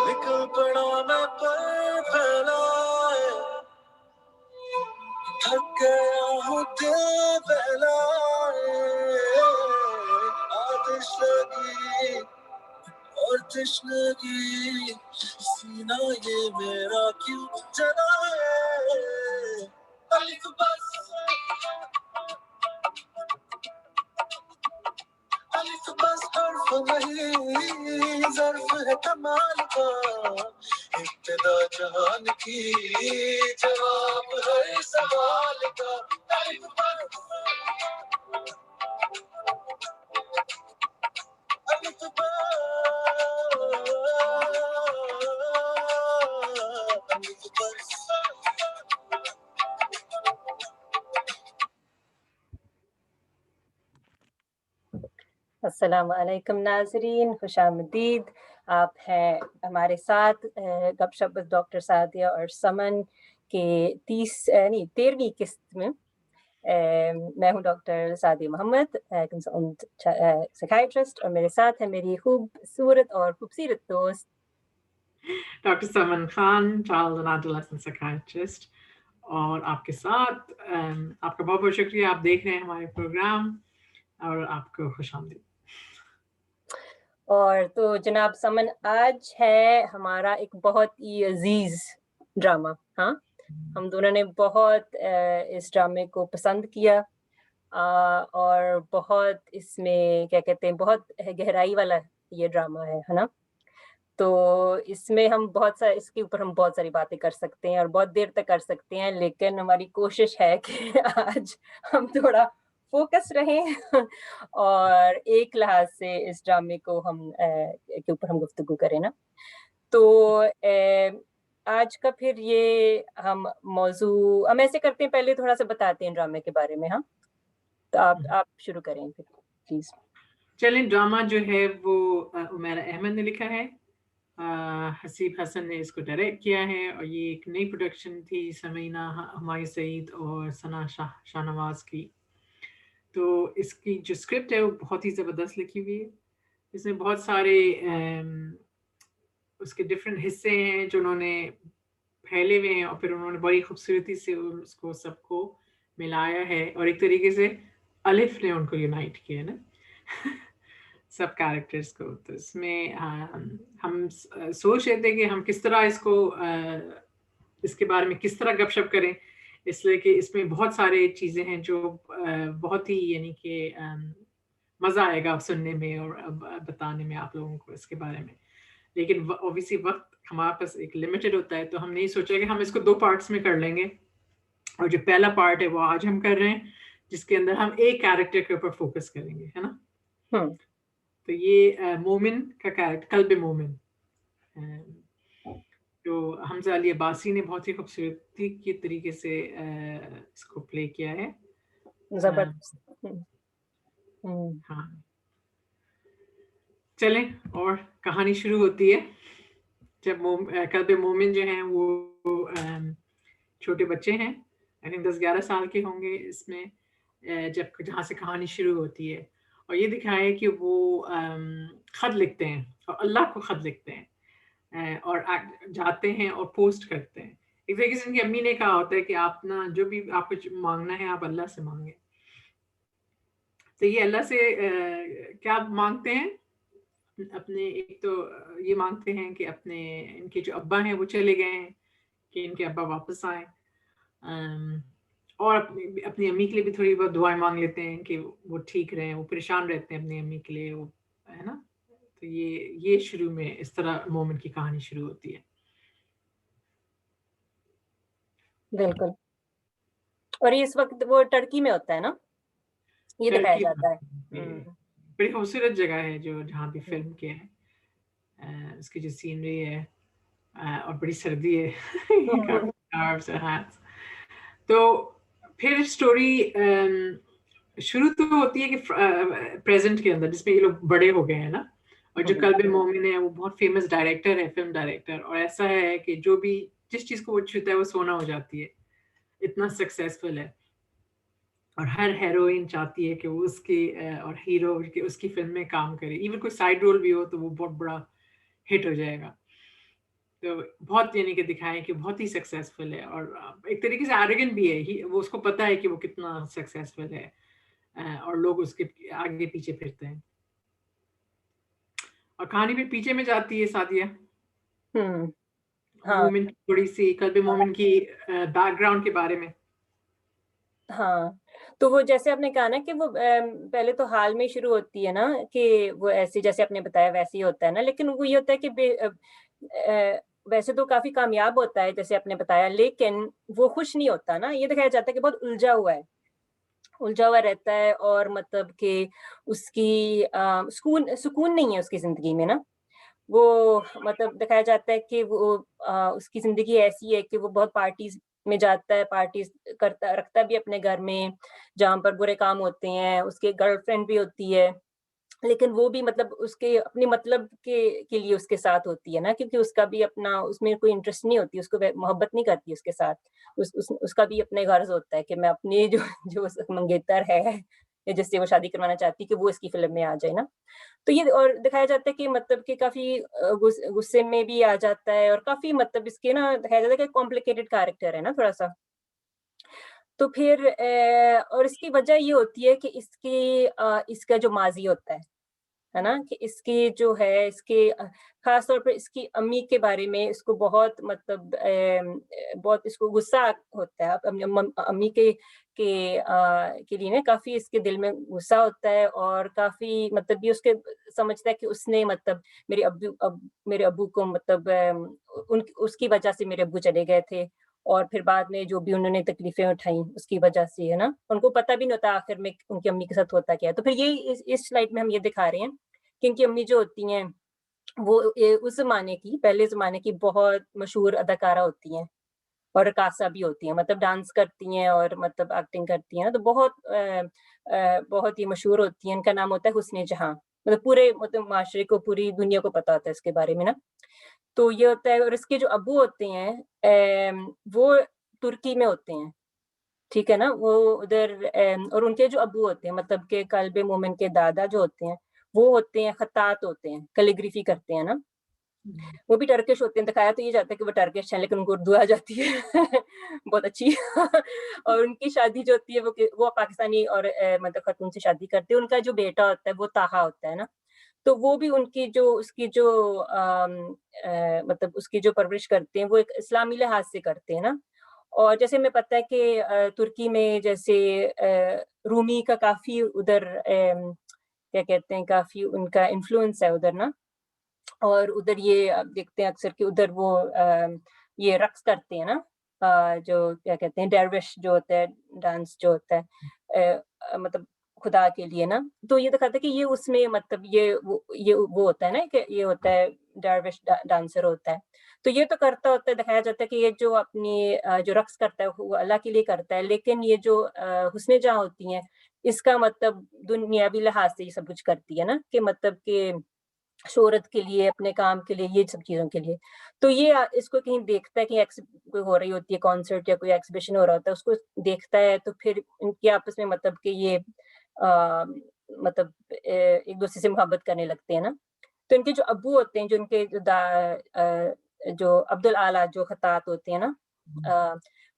نکل پڑا میں پر پھیلائے تھک گیا ہوں دل بہلائے آتش لگی اور تشنگی سینہ یہ میرا کیوں جلائے الف بس الف بس حرف نہیں ظرف ہے کمال کا ابتدا جہان کی جواب ہر سوال کا الف بس الف بس السلام علیکم ناظرین، خوش آمدید. آپ ہیں ہمارے ساتھ گپ شپ ڈاکٹر سعدیہ اور سمن کے 13ویں قسط میں. میں ہوں ڈاکٹر سعدیہ محمد، سائیکیاٹرسٹ، اور میرے ساتھ ہے میری خوبصورت اور خوبصورت دوست ڈاکٹر سمن خان، چائلڈ اینڈ ایڈولسنٹ سائیکیاٹرسٹ. اور آپ کے ساتھ آپ کا بہت بہت شکریہ، آپ دیکھ رہے ہیں ہمارے پروگرام، اور آپ کو خوش آمدید. اور تو جناب سمن، آج ہے ہمارا ایک بہت ہی عزیز ڈرامہ. ہاں، ہم دونوں نے بہت اس ڈرامے کو پسند کیا، اور بہت اس میں کیا کہتے ہیں، بہت گہرائی والا یہ ڈرامہ ہے نا. تو اس میں ہم اس کے اوپر ہم بہت ساری باتیں کر سکتے ہیں اور بہت دیر تک کر سکتے ہیں، لیکن ہماری کوشش ہے کہ آج ہم تھوڑا فوکس رہیں اور ایک لحاظ سے اس ڈرامے کو کے اوپر ہم گفتگو کریں نا. تو آج کا پھر یہ ہم موضوع ہم ایسے کرتے ہیں، پہلے تھوڑا سا بتاتے ہیں ڈرامے کے بارے میں. ہاں، تو آپ شروع کریں پھر پلیز. چلیں، ڈرامہ جو ہے وہ عمیر احمد نے لکھا ہے، حسیب حسن نے اس کو ڈائریکٹ کیا ہے، اور یہ ایک نئی پروڈکشن تھی سمینہ ہمایوں سعید اور ثنا شاہ نواز کی. تو اس کی جو اسکرپٹ ہے وہ بہت ہی زبردست لکھی ہوئی ہے. اس میں بہت سارے اس کے ڈفرینٹ حصے ہیں جو انہوں نے پھیلے ہوئے ہیں، اور پھر انہوں نے بڑی خوبصورتی سے اس کو سب کو ملایا ہے، اور ایک طریقے سے الف نے ان کو یونائٹ کیا نا سب کیریکٹرز کو. تو اس میں ہم سوچ رہے تھے کہ ہم کس طرح اس کے بارے میں کس طرح گپ شپ کریں، اس لیے کہ اس میں بہت سارے چیزیں ہیں جو بہت ہی یعنی کہ مزہ آئے گا سننے میں اور بتانے میں آپ لوگوں کو اس کے بارے میں. لیکن اوبیسلی وقت ہمارے پاس ایک لمیٹڈ ہوتا ہے، تو ہم نے سوچا کہ ہم اس کو 2 پارٹس میں کر لیں گے. اور جو پہلا پارٹ ہے وہ آج ہم کر رہے ہیں، جس کے اندر ہم ایک کیریکٹر کے اوپر فوکس کریں گے، ہے نا. تو یہ مومن کا کیریکٹر، قلب مومن، جو حمزہ علی عباسی نے بہت ہی خوبصورتی کے طریقے سے اس کو پلے کیا ہے. زبردست. ہاں، چلیں اور کہانی شروع ہوتی ہے. جب قلب مومن جو ہیں وہ چھوٹے بچے ہیں، I think 10-11 سال کے ہوں گے اس میں، جہاں سے کہانی شروع ہوتی ہے. اور یہ دکھایا ہے کہ وہ خط لکھتے ہیں اور اللہ کو خط لکھتے ہیں اور جاتے ہیں اور پوسٹ کرتے ہیں. ایک طریقے سے ان کی امی نے کہا ہوتا ہے کہ آپ نا جو بھی آپ کو مانگنا ہے آپ اللہ سے مانگیں. تو یہ اللہ سے کیا مانگتے ہیں؟ اپنے ایک تو یہ مانگتے ہیں کہ اپنے ان کے جو ابا ہیں وہ چلے گئے ہیں، کہ ان کے ابا واپس آئیں، اور اپنی امی کے لیے بھی تھوڑی بہت دعائیں مانگ لیتے ہیں کہ وہ ٹھیک رہیں. وہ پریشان رہتے ہیں اپنی امی کے لیے، وہ ہے نا. تو یہ شروع میں اس طرح مومن کی کہانی شروع ہوتی ہے. بالکل. اور اس وقت وہ ٹرکی میں ہوتا ہے نا، یہ دکھایا جاتا ہے. بڑی خوبصورت جگہ ہے جہاں بھی فلم کے ہے. اس کی جو سینری ہے، اور بڑی سردی ہے. تو پھر سٹوری شروع تو ہوتی ہے کہ پریزنٹ کے اندر، جس میں یہ لوگ بڑے ہو گئے ہیں نا. اور جو قلب مومن ہے وہ بہت فیمس ڈائریکٹر ہے، فلم ڈائریکٹر، اور ایسا ہے کہ جو بھی جس چیز کو وہ چھوتا ہے وہ سونا ہو جاتی ہے، اتنا سکسیسفل ہے. اور ہر ہیروئن چاہتی ہے کہ وہ اس کی اور ہیرو کہ اس کی فلم میں کام کرے. ایون کوئی سائیڈ رول بھی ہو تو وہ بہت بڑا ہٹ ہو جائے گا. تو بہت یعنی کہ دکھائیں کہ بہت ہی سکسیسفل ہے اور ایک طریقے سے ایروگنٹ بھی ہے. وہ اس کو پتا ہے کہ وہ کتنا سکسیسفل ہے اور لوگ اس کے آگے پیچھے پھرتے ہیں. اور کہانی پھر پیچھے میں جاتی ہے سعدیہ. ہاں مومن کی تھوڑی سی قلب مومن کی بیک گراؤنڈ کے بارے میں. ہاں تو وہ جیسے آپ نے کہا نا کہ وہ پہلے تو حال میں شروع ہوتی ہے نا کہ وہ ایسے جیسے آپ نے بتایا ویسے ہی ہوتا ہے نا, لیکن وہ یہ ہوتا ہے کہ ویسے تو کافی کامیاب ہوتا ہے جیسے آپ نے بتایا, لیکن وہ خوش نہیں ہوتا نا. یہ دکھایا جاتا ہے کہ بہت الجھا ہوا رہتا ہے اور مطلب کہ اس کی سکون نہیں ہے اس کی زندگی میں نا. وہ مطلب دکھایا جاتا ہے کہ وہ اس کی زندگی ایسی ہے کہ وہ بہت پارٹیز میں جاتا ہے, پارٹیز رکھتا بھی اپنے گھر میں جہاں پر برے کام ہوتے ہیں. اس کے گرل فرینڈ بھی ہوتی ہے, لیکن وہ بھی مطلب اس کے اپنے مطلب کے لیے اس کے ساتھ ہوتی ہے نا, کیونکہ اس کا بھی اپنا اس میں کوئی انٹرسٹ نہیں ہوتی, اس کو محبت نہیں کرتی اس کے ساتھ. اس کا بھی اپنے غرض ہوتا ہے کہ میں اپنی جو منگیتر ہے یا جس سے وہ شادی کروانا چاہتی کہ وہ اس کی فلم میں آ جائے نا. تو یہ اور دکھایا جاتا ہے کہ مطلب کہ کافی غصے میں بھی آ جاتا ہے اور کافی مطلب اس کے نا دکھایا جاتا ہے کہ کمپلیکیٹڈ کیریکٹر ہے نا تھوڑا سا. تو پھر اور اس کی وجہ یہ ہوتی ہے کہ اس کا جو ماضی ہوتا ہے نا, کہ اس کی جو ہے اس کے خاص طور پر اس کی امی کے بارے میں اس کو بہت مطلب بہت اس کو غصہ ہوتا ہے اپنی امی کے لیے نا. کافی اس کے دل میں غصہ ہوتا ہے اور کافی مطلب یہ اس کے سمجھتا ہے کہ اس نے مطلب میرے ابو کو مطلب اس کی وجہ سے میرے ابو چلے گئے تھے, اور پھر بعد میں جو بھی انہوں نے تکلیفیں اٹھائیں اس کی وجہ سے ہے نا, ان کو پتہ بھی نہیں ہوتا آخر میں ان کی امی کے ساتھ ہوتا کیا ہے. تو پھر یہ اس سلائڈ میں ہم یہ دکھا رہے ہیں کہ ان کی امی جو ہوتی ہیں وہ اس زمانے کی پہلے زمانے کی بہت مشہور اداکارہ ہوتی ہیں اور رقاصہ بھی ہوتی ہیں, مطلب ڈانس کرتی ہیں اور مطلب ایکٹنگ کرتی ہیں. تو بہت ہی مشہور ہوتی ہیں. ان کا نام ہوتا ہے حسن جہاں. مطلب پورے مطلب معاشرے کو پوری دنیا کو پتا ہوتا ہے اس کے بارے میں نا. تو یہ ہوتا ہے. اور اس کے جو ابو ہوتے ہیں وہ ترکی میں ہوتے ہیں, ٹھیک ہے نا, وہ ادھر اور ان کے جو ابو ہوتے ہیں مطلب کہ قلب مومن کے دادا جو ہوتے ہیں وہ ہوتے ہیں خطاط ہوتے ہیں, کیلیگرافی کرتے ہیں نا. وہ بھی ٹرکش ہوتے ہیں. دکھایا تو یہ جاتا ہے کہ وہ ٹرکش ہیں لیکن ان کو اردو آ جاتی ہے بہت اچھی. اور ان کی شادی جو ہوتی ہے وہ پاکستانی اور مطلب خاتون سے شادی کرتے ہیں. ان کا جو بیٹا ہوتا ہے وہ طاہا ہوتا ہے نا. تو وہ بھی اس کی جو مطلب اس کی جو پرورش کرتے ہیں وہ ایک اسلامی لحاظ سے کرتے ہیں نا. اور جیسے ہمیں پتہ ہے کہ ترکی میں جیسے رومی کا کافی ادھر کیا کہتے ہیں کافی ان کا انفلوئنس ہے ادھر نا. اور ادھر یہ دیکھتے ہیں اکثر کہ ادھر وہ یہ رقص کرتے ہیں نا, جو کیا کہتے ہیں ڈیروش جو ہوتا ہے, ڈانس جو ہوتا ہے مطلب خدا کے لیے نا. تو یہ دکھاتا ہے کہ یہ اس میں مطلب یہ وہ ہوتا ہے نا کہ یہ ہوتا ہے ڈیروش ڈانسر ہوتا ہے. تو یہ تو کرتا ہوتا ہے, دکھایا جاتا ہے کہ یہ جو اپنی جو رقص کرتا ہے وہ اللہ کے لیے کرتا ہے, لیکن یہ جو حسن جہاں ہوتی ہیں اس کا مطلب دنیاوی لحاظ سے یہ سب کچھ کرتی ہے نا, کہ مطلب کہ شہرت کے لیے, اپنے کام کے لیے, یہ سب چیزوں کے لیے. تو یہ اس کو کہیں دیکھتا ہے کہ کوئی ہو رہی ہوتی ہے کانسرٹ یا کوئی ایگزیبیشن ہو رہا ہوتا ہے, اس کو دیکھتا ہے تو پھر ان کے آپس میں مطلب کہ یہ مطلب ایک دوسرے سے محبت کرنے لگتے ہیں نا. تو ان کے جو ابو ہوتے ہیں, جو ان کے جو عبدالعالی جو خطاط ہوتے ہیں نا,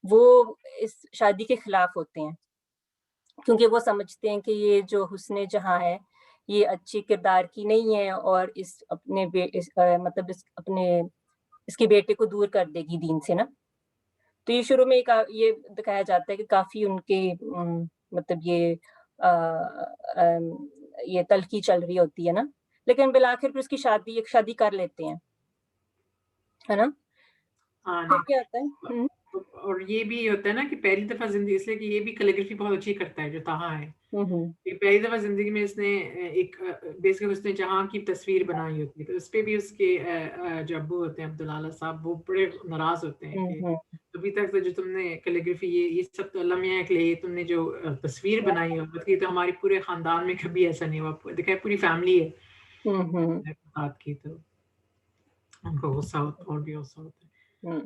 وہ اس شادی کے خلاف ہوتے ہیں, کیونکہ وہ سمجھتے ہیں کہ یہ جو حسن جہاں ہے یہ اچھی کردار کی نہیں ہے اور مطلب اس کے بیٹے کو دور کر دے گی دین سے نا. تو یہ شروع میں یہ دکھایا جاتا ہے کہ کافی ان کے مطلب یہ تلخی چل رہی ہوتی ہے نا, لیکن بالآخر پھر اس کی شادی کر لیتے ہیں ہے نا. کیا ہوتا ہے اور یہ بھی ہوتا ہے نا کہ پہلی دفعہ زندگی, اس لیے کہ یہ بھی کیلیگرافی بہت اچھی کرتا ہے جو طاہا ہے. پہلی دفعہ زندگی میں اس نے ایک بیسکلی اس نے جہاں کی تصویر بنائی ہوتی ہے, تو اس پہ بھی اس کے جو ابو ہوتے ہیں عبدالعالی صاحب وہ بڑے ناراض ہوتے ہیں کہ ابھی تک جو تم نے کیلیگرافی یہ سب تو اللہ میاں کے لیے تم نے جو تصویر بنائی ہے بلکہ تو ہمارے پورے خاندان میں کبھی ایسا نہیں ہوا. دیکھا پوری فیملی ہے بات کی تو ان کو غصہ ہوتا اور بھی غصہ ہوتا ہے.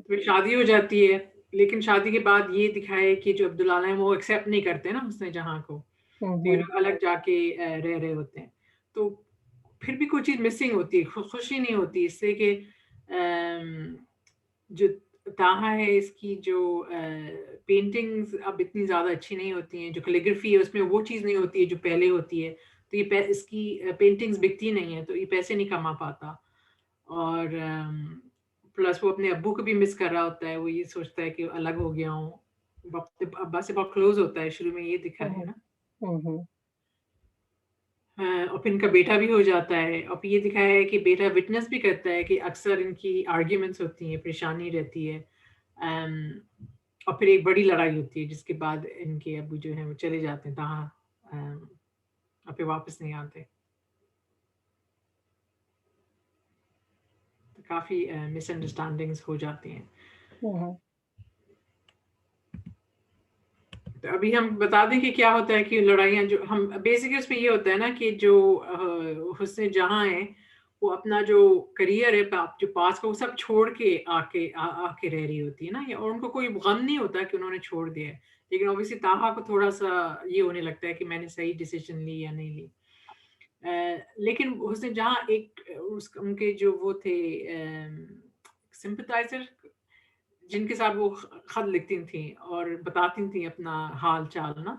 پھر شادی ہو جاتی ہے, لیکن شادی کے بعد یہ دکھائے کہ جو عبدالعالی ہیں وہ ایکسیپٹ نہیں کرتے نا حسن جہاں کو, یہ لوگ الگ جا کے رہ رہے ہوتے ہیں. تو پھر بھی کوئی چیز مسنگ ہوتی ہے, خوشی نہیں ہوتی اس سے کہ جو تاہا ہے اس کی جو پینٹنگز اب اتنی زیادہ اچھی نہیں ہوتی ہیں, جو کیلیگرافی ہے اس میں وہ چیز نہیں ہوتی ہے جو پہلے ہوتی ہے, تو یہ اس کی پینٹنگز بکتی نہیں ہیں, تو یہ پیسے نہیں کما پاتا. اور پلس وہ اپنے ابو کو بھی مس کر رہا ہوتا ہے, وہ یہ سوچتا ہے کہ الگ ہو گیا ہوں, ابا سے بہت کلوز ہوتا ہے, شروع میں یہ دکھا ہے نا. اور پھر ان کا بیٹا بھی ہو جاتا ہے, اور پھر یہ دکھایا ہے کہ بیٹا وٹنس بھی کرتا ہے کہ اکثر ان کی آرگیومنٹس ہوتی ہیں, پریشانی رہتی ہے, اور پھر ایک بڑی لڑائی ہوتی ہے جس کے بعد ان کے ابو جو ہیں وہ چلے جاتے ہیں تاہا, اور پھر واپس نہیں آتے. تو کافی مس انڈرسٹینڈنگس ہو جاتی ہیں. تو ابھی ہم بتا دیں کہ کیا ہوتا ہے کہ لڑائیاں جو ہم بیسکلی اس میں یہ ہوتا ہے نا کہ جو حسن جہاں ہیں وہ اپنا جو کریئر ہے جو پاس کا وہ سب چھوڑ کے آ کے رہ رہی ہوتی ہے نا, اور ان کو کوئی غم نہیں ہوتا کہ انہوں نے چھوڑ دیا ہے, لیکن اوبیسلی تاہا کو تھوڑا سا یہ ہونے لگتا ہے کہ میں نے صحیح ڈیسیژن لی یا نہیں لی. لیکن حسن جہاں ایک ان کے جو وہ تھے سمپتائزر جن کے ساتھ وہ خط لکھتی تھیں اور بتاتی تھیں اپنا حال چال نا,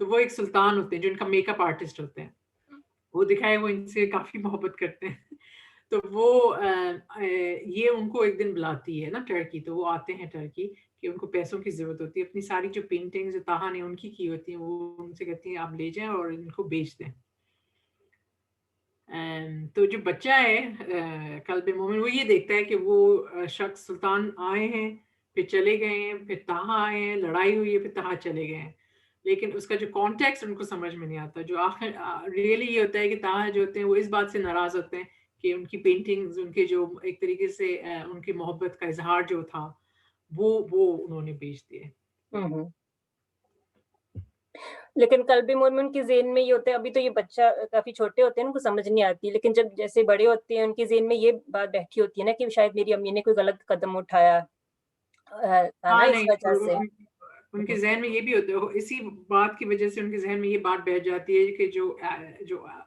تو وہ ایک سلطان ہوتے ہیں جو ان کا میک اپ آرٹسٹ ہوتے ہیں, وہ دکھائے وہ ان سے کافی محبت کرتے ہیں. تو وہ یہ ان کو ایک دن بلاتی ہے نا ٹرکی, تو وہ آتے ہیں ٹرکی کہ ان کو پیسوں کی ضرورت ہوتی ہے, اپنی ساری جو پینٹنگ جو تاہا نے ان کی ہوتی ہیں وہ ان سے کہتی ہیں آپ لے جائیں اور ان کو بیچ دیں. تو جو بچہ ہے قلب مومن وہ یہ دیکھتا ہے کہ وہ شخص سلطان آئے ہیں پھر چلے گئے ہیں, پھر تاہا آئے ہیں, لڑائی ہوئی ہے, پھر تاہا چلے گئے ہیں, لیکن اس کا جو کانٹیکسٹ ان کو سمجھ میں نہیں آتا. جو آخر ریئلی یہ ہوتا ہے کہ تاہا جو ہوتے ہیں وہ اس بات سے ناراض ہوتے ہیں کہ ان کی پینٹنگز, ان کے جو ایک طریقے سے ان کی محبت کا اظہار جو تھا وہ انہوں نے بیچ دیے. لیکن قلب مومن کے ذہن میں یہ ہوتا ہے, ابھی تو یہ بچہ کافی چھوٹے ہوتے ہیں ان کو سمجھ نہیں آتی, لیکن جب جیسے بڑے ہوتے ہیں ان کے ذہن میں یہ بات بیٹھی ہوتی ہے نا کہ شاید میری امی نے کوئی غلط قدم اٹھایا تھا نا اس وجہ سے. ان کے ذہن میں یہ بھی ہوتا ہے, اسی بات کی وجہ سے ان کے ذہن میں یہ بات بیٹھ جاتی ہے کہ جو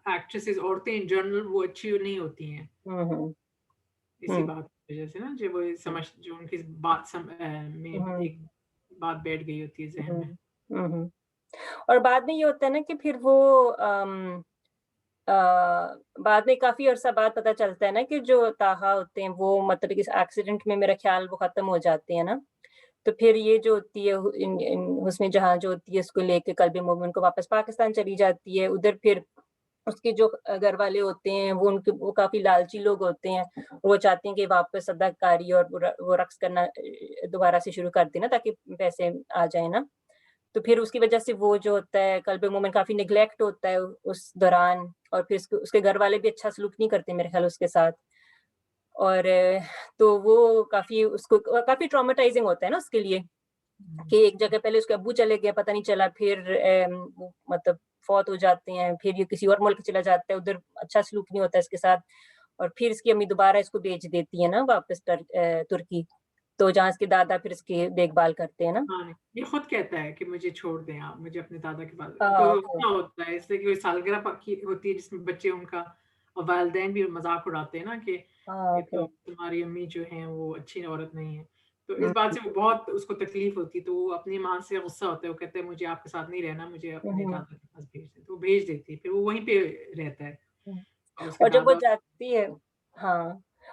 ایکٹریسز عورتیں ان جنرل وہ اچھی نہیں ہوتی ہیں, اسی بات کی وجہ سے نا جو وہ سمجھ جو ان کی بات میں ایک بات بیٹھ گئی ہوتی ہے ذہن میں. اور بعد میں یہ ہوتا ہے نا کہ پھر وہ بعد میں کافی عرصہ بعد پتہ چلتا ہے نا کہ جو تاہا ہوتے ہیں وہ مطلب اس ایکسیڈنٹ میں میرا خیال وہ ختم ہو جاتے ہیں نا, تو پھر یہ جو ہوتی ہے حسن جہاں جو ہوتی ہے اس کو لے کے قلب مومن کو واپس پاکستان چلی جاتی ہے. ادھر پھر اس کے جو گھر والے ہوتے ہیں وہ کافی لالچی لوگ ہوتے ہیں, وہ چاہتے ہیں کہ واپس صدقہ کاری اور وہ رقص کرنا دوبارہ سے شروع کر دیں نا تاکہ پیسے آ جائیں نا. تو پھر اس کی وجہ سے وہ جو ہوتا ہے قلب مومن کافی نیگلیکٹ ہوتا ہے اس دوران, اور پھر اس کے گھر والے بھی اچھا سلوک نہیں کرتے میرے خیال اس کے ساتھ, اور تو وہ اس کو کافی ٹرامیٹائزنگ ہوتا ہے نا اس کے لیے کہ ایک جگہ پہلے اس کے ابو چلے گئے پتہ نہیں چلا, پھر مطلب فوت ہو جاتے ہیں, پھر یہ کسی اور ملک چلا جاتا ہے, ادھر اچھا سلوک نہیں ہوتا اس کے ساتھ, اور پھر اس کی امی دوبارہ اس کو بھیج دیتی ہے نا واپس ترکی, تو جہاں اس کے دادا پھر اس کی دیکھ بھال کرتے ہیں نا. یہ خود کہتا ہے کہ مجھے چھوڑ دیں آپ, مجھے اپنے دادا کے پاس. تو ہوتا ہے اس لیے کہ کوئی سالگرہ ہوتی ہے جس میں بچے ان کا اور والدین بھی مذاق اڑاتے ہیں نا کہ تو تمہاری امی جو ہیں وہ اچھی عورت نہیں ہے, تو اس بات سے وہ بہت اس کو تکلیف ہوتی ہے, تو وہ اپنی ماں سے غصہ ہوتا ہے, وہ کہتے ہیں مجھے آپ کے ساتھ نہیں رہنا, مجھے اپنے دادا کے پاس بھیج دیں, تو وہ بھیج دیتی ہے, پھر وہ وہیں پہ رہتا ہے. اور جب وہ جاتی ہے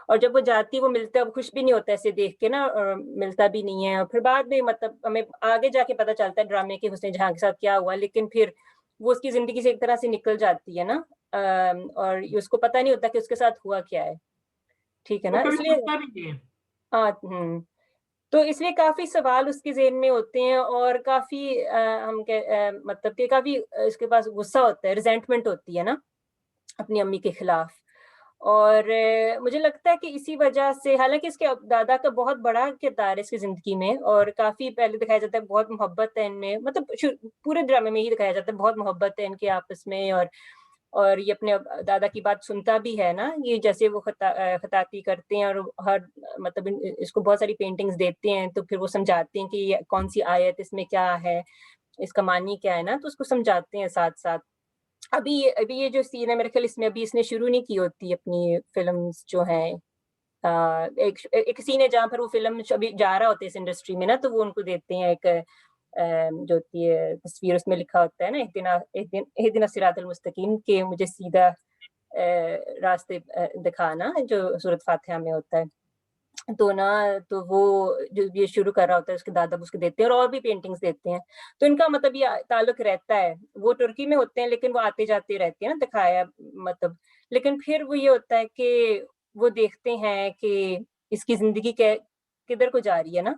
اور جب وہ جاتی وہ ملتا ہے, وہ خوش بھی نہیں ہوتا ایسے دیکھ کے نا, ملتا بھی نہیں ہے. اور پھر بعد میں مطلب ہمیں آگے جا کے پتہ چلتا ہے ڈرامے کے حسن جہاں کے ساتھ کیا ہوا, لیکن پھر وہ اس کی زندگی سے ایک طرح سے نکل جاتی ہے نا, اور اس کو پتہ نہیں ہوتا کہ اس کے ساتھ ہوا کیا ہے. ٹھیک ہے نا, اس لیے تو اس لیے کافی سوال اس کے ذہن میں ہوتے ہیں, اور کافی مطلب کہ کافی اس کے پاس غصہ ہوتا ہے, ریزینٹمنٹ ہوتی ہے نا اپنی امی کے خلاف. اور مجھے لگتا ہے کہ اسی وجہ سے, حالانکہ اس کے دادا کا بہت بڑا کردار ہے اس کی زندگی میں, اور کافی پہلے دکھایا جاتا ہے بہت محبت ہے ان میں, مطلب پورے ڈرامے میں ہی دکھایا جاتا ہے بہت محبت ہے ان کے آپس میں, اور یہ اپنے دادا کی بات سنتا بھی ہے نا, یہ جیسے وہ خطاطی کرتے ہیں اور ہر مطلب اس کو بہت ساری پینٹنگز دیتے ہیں, تو پھر وہ سمجھاتے ہیں کہ یہ کون سی آیت اس میں کیا ہے, اس کا معنی کیا ہے نا, تو اس کو سمجھاتے ہیں ساتھ ساتھ. अभी ये जो सीन है मेरे ख्याल इसमें अभी इसने शुरू नहीं की होती अपनी फिल्म्स जो हैं, एक सीन है जहाँ पर वो फिल्म अभी जा रहा होता है इस इंडस्ट्री में ना, तो वो उनको देते हैं एक जो होती है तस्वीर, उसमें लिखा होता है ना इहदिना सिरातल मुस्तकीम, के मुझे सीधा रास्ते दिखाना, जो सूरत फातिहा में होता है। तो ना तो वो जो ये शुरू कर रहा होता है उसके दादा उसको देते हैं और भी पेंटिंग्स देते हैं। तो इनका मतलब ये ताल्लुक रहता है, वो तुर्की में होते हैं लेकिन वो आते जाते रहते हैं ना, दिखाया मतलब। लेकिन फिर वो ये होता है कि वो देखते हैं कि इसकी जिंदगी किधर को जा रही है ना,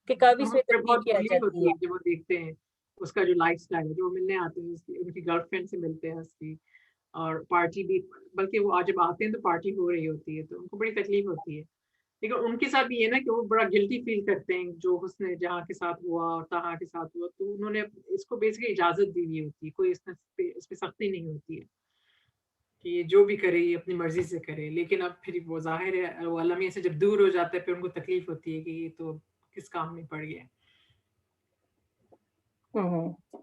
कि कब इसमें उनको बहुत तब्दीली आ तकलीफ जाती होती है। है जब वो देखते हैं उसका जो लाइफस्टाइल है, जो वो मिलने आते हैं उसकी, उनकी गर्लफ्रेंड से मिलते हैं उसकी, और पार्टी भी, बल्कि वो आज जब आते हैं तो पार्टी हो रही होती है, तो उनको बड़ी तकलीफ होती है। लेकिन उनके साथ ये है ना कि वो बड़ा गिल्टी फील करते हैं, जो हुस्न जहाँ के साथ हुआ और तहा के साथ हुआ, तो उन्होंने इसको बेसिकली इजाजत दी हुई होती है, कोई इस पे सख्ती नहीं होती है कि ये जो भी करे ये अपनी मर्जी से करे। लेकिन अब फिर वो जाहिर है वो अल्लाह मियां से जब दूर हो जाता है फिर उनको तकलीफ होती है कि ये तो किस काम में पड़ गया। हम्म।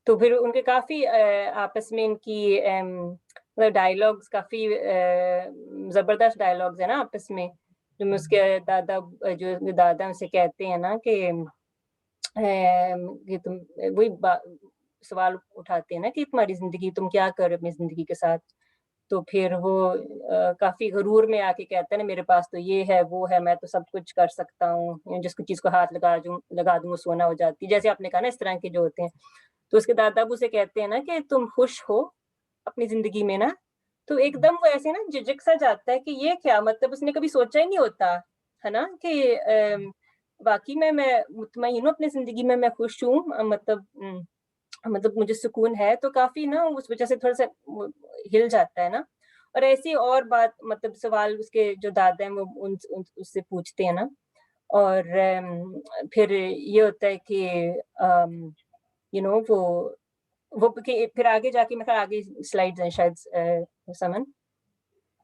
तो फिर उनके काफी आपस में इनकी मतलब डायलॉग्स काफी जबरदस्त डायलॉग्स है ना आपस में, जो उसके दादा उनसे कहते हैं ना कि तुम वही सवाल उठाते हैं ना कि तुम्हारी जिंदगी, तुम क्या कर रहे हो अपनी जिंदगी के साथ। तो फिर वो काफी गरूर में आके कहता है ना, मेरे पास तो ये है वो है, मैं तो सब कुछ कर सकता हूँ, जिसको चीज को हाथ लगा दूं वो सोना हो जाती है, जैसे आपने कहा ना इस तरह के जो होते हैं। तो उसके दादा अबू से कहते हैं ना कि तुम खुश हो अपनी जिंदगी में ना, तो एकदम वो ऐसे ना झिझक सा जाता है कि ये क्या, मतलब उसने कभी सोचा ही नहीं होता है ना कि वाकई में मैं मुतमईन हूँ अपनी जिंदगी में, मैं खुश हूँ, मतलब मुझे सुकून है। तो काफी ना उस वजह से थोड़ा सा हिल जाता है ना। और ऐसी और बात, मतलब सवाल उसके जो दादा हैं वो उससे पूछते हैं ना। और फिर ये होता है कि वो फिर आगे जाके मतलब आगे स्लाइड्स हैं शायद समन।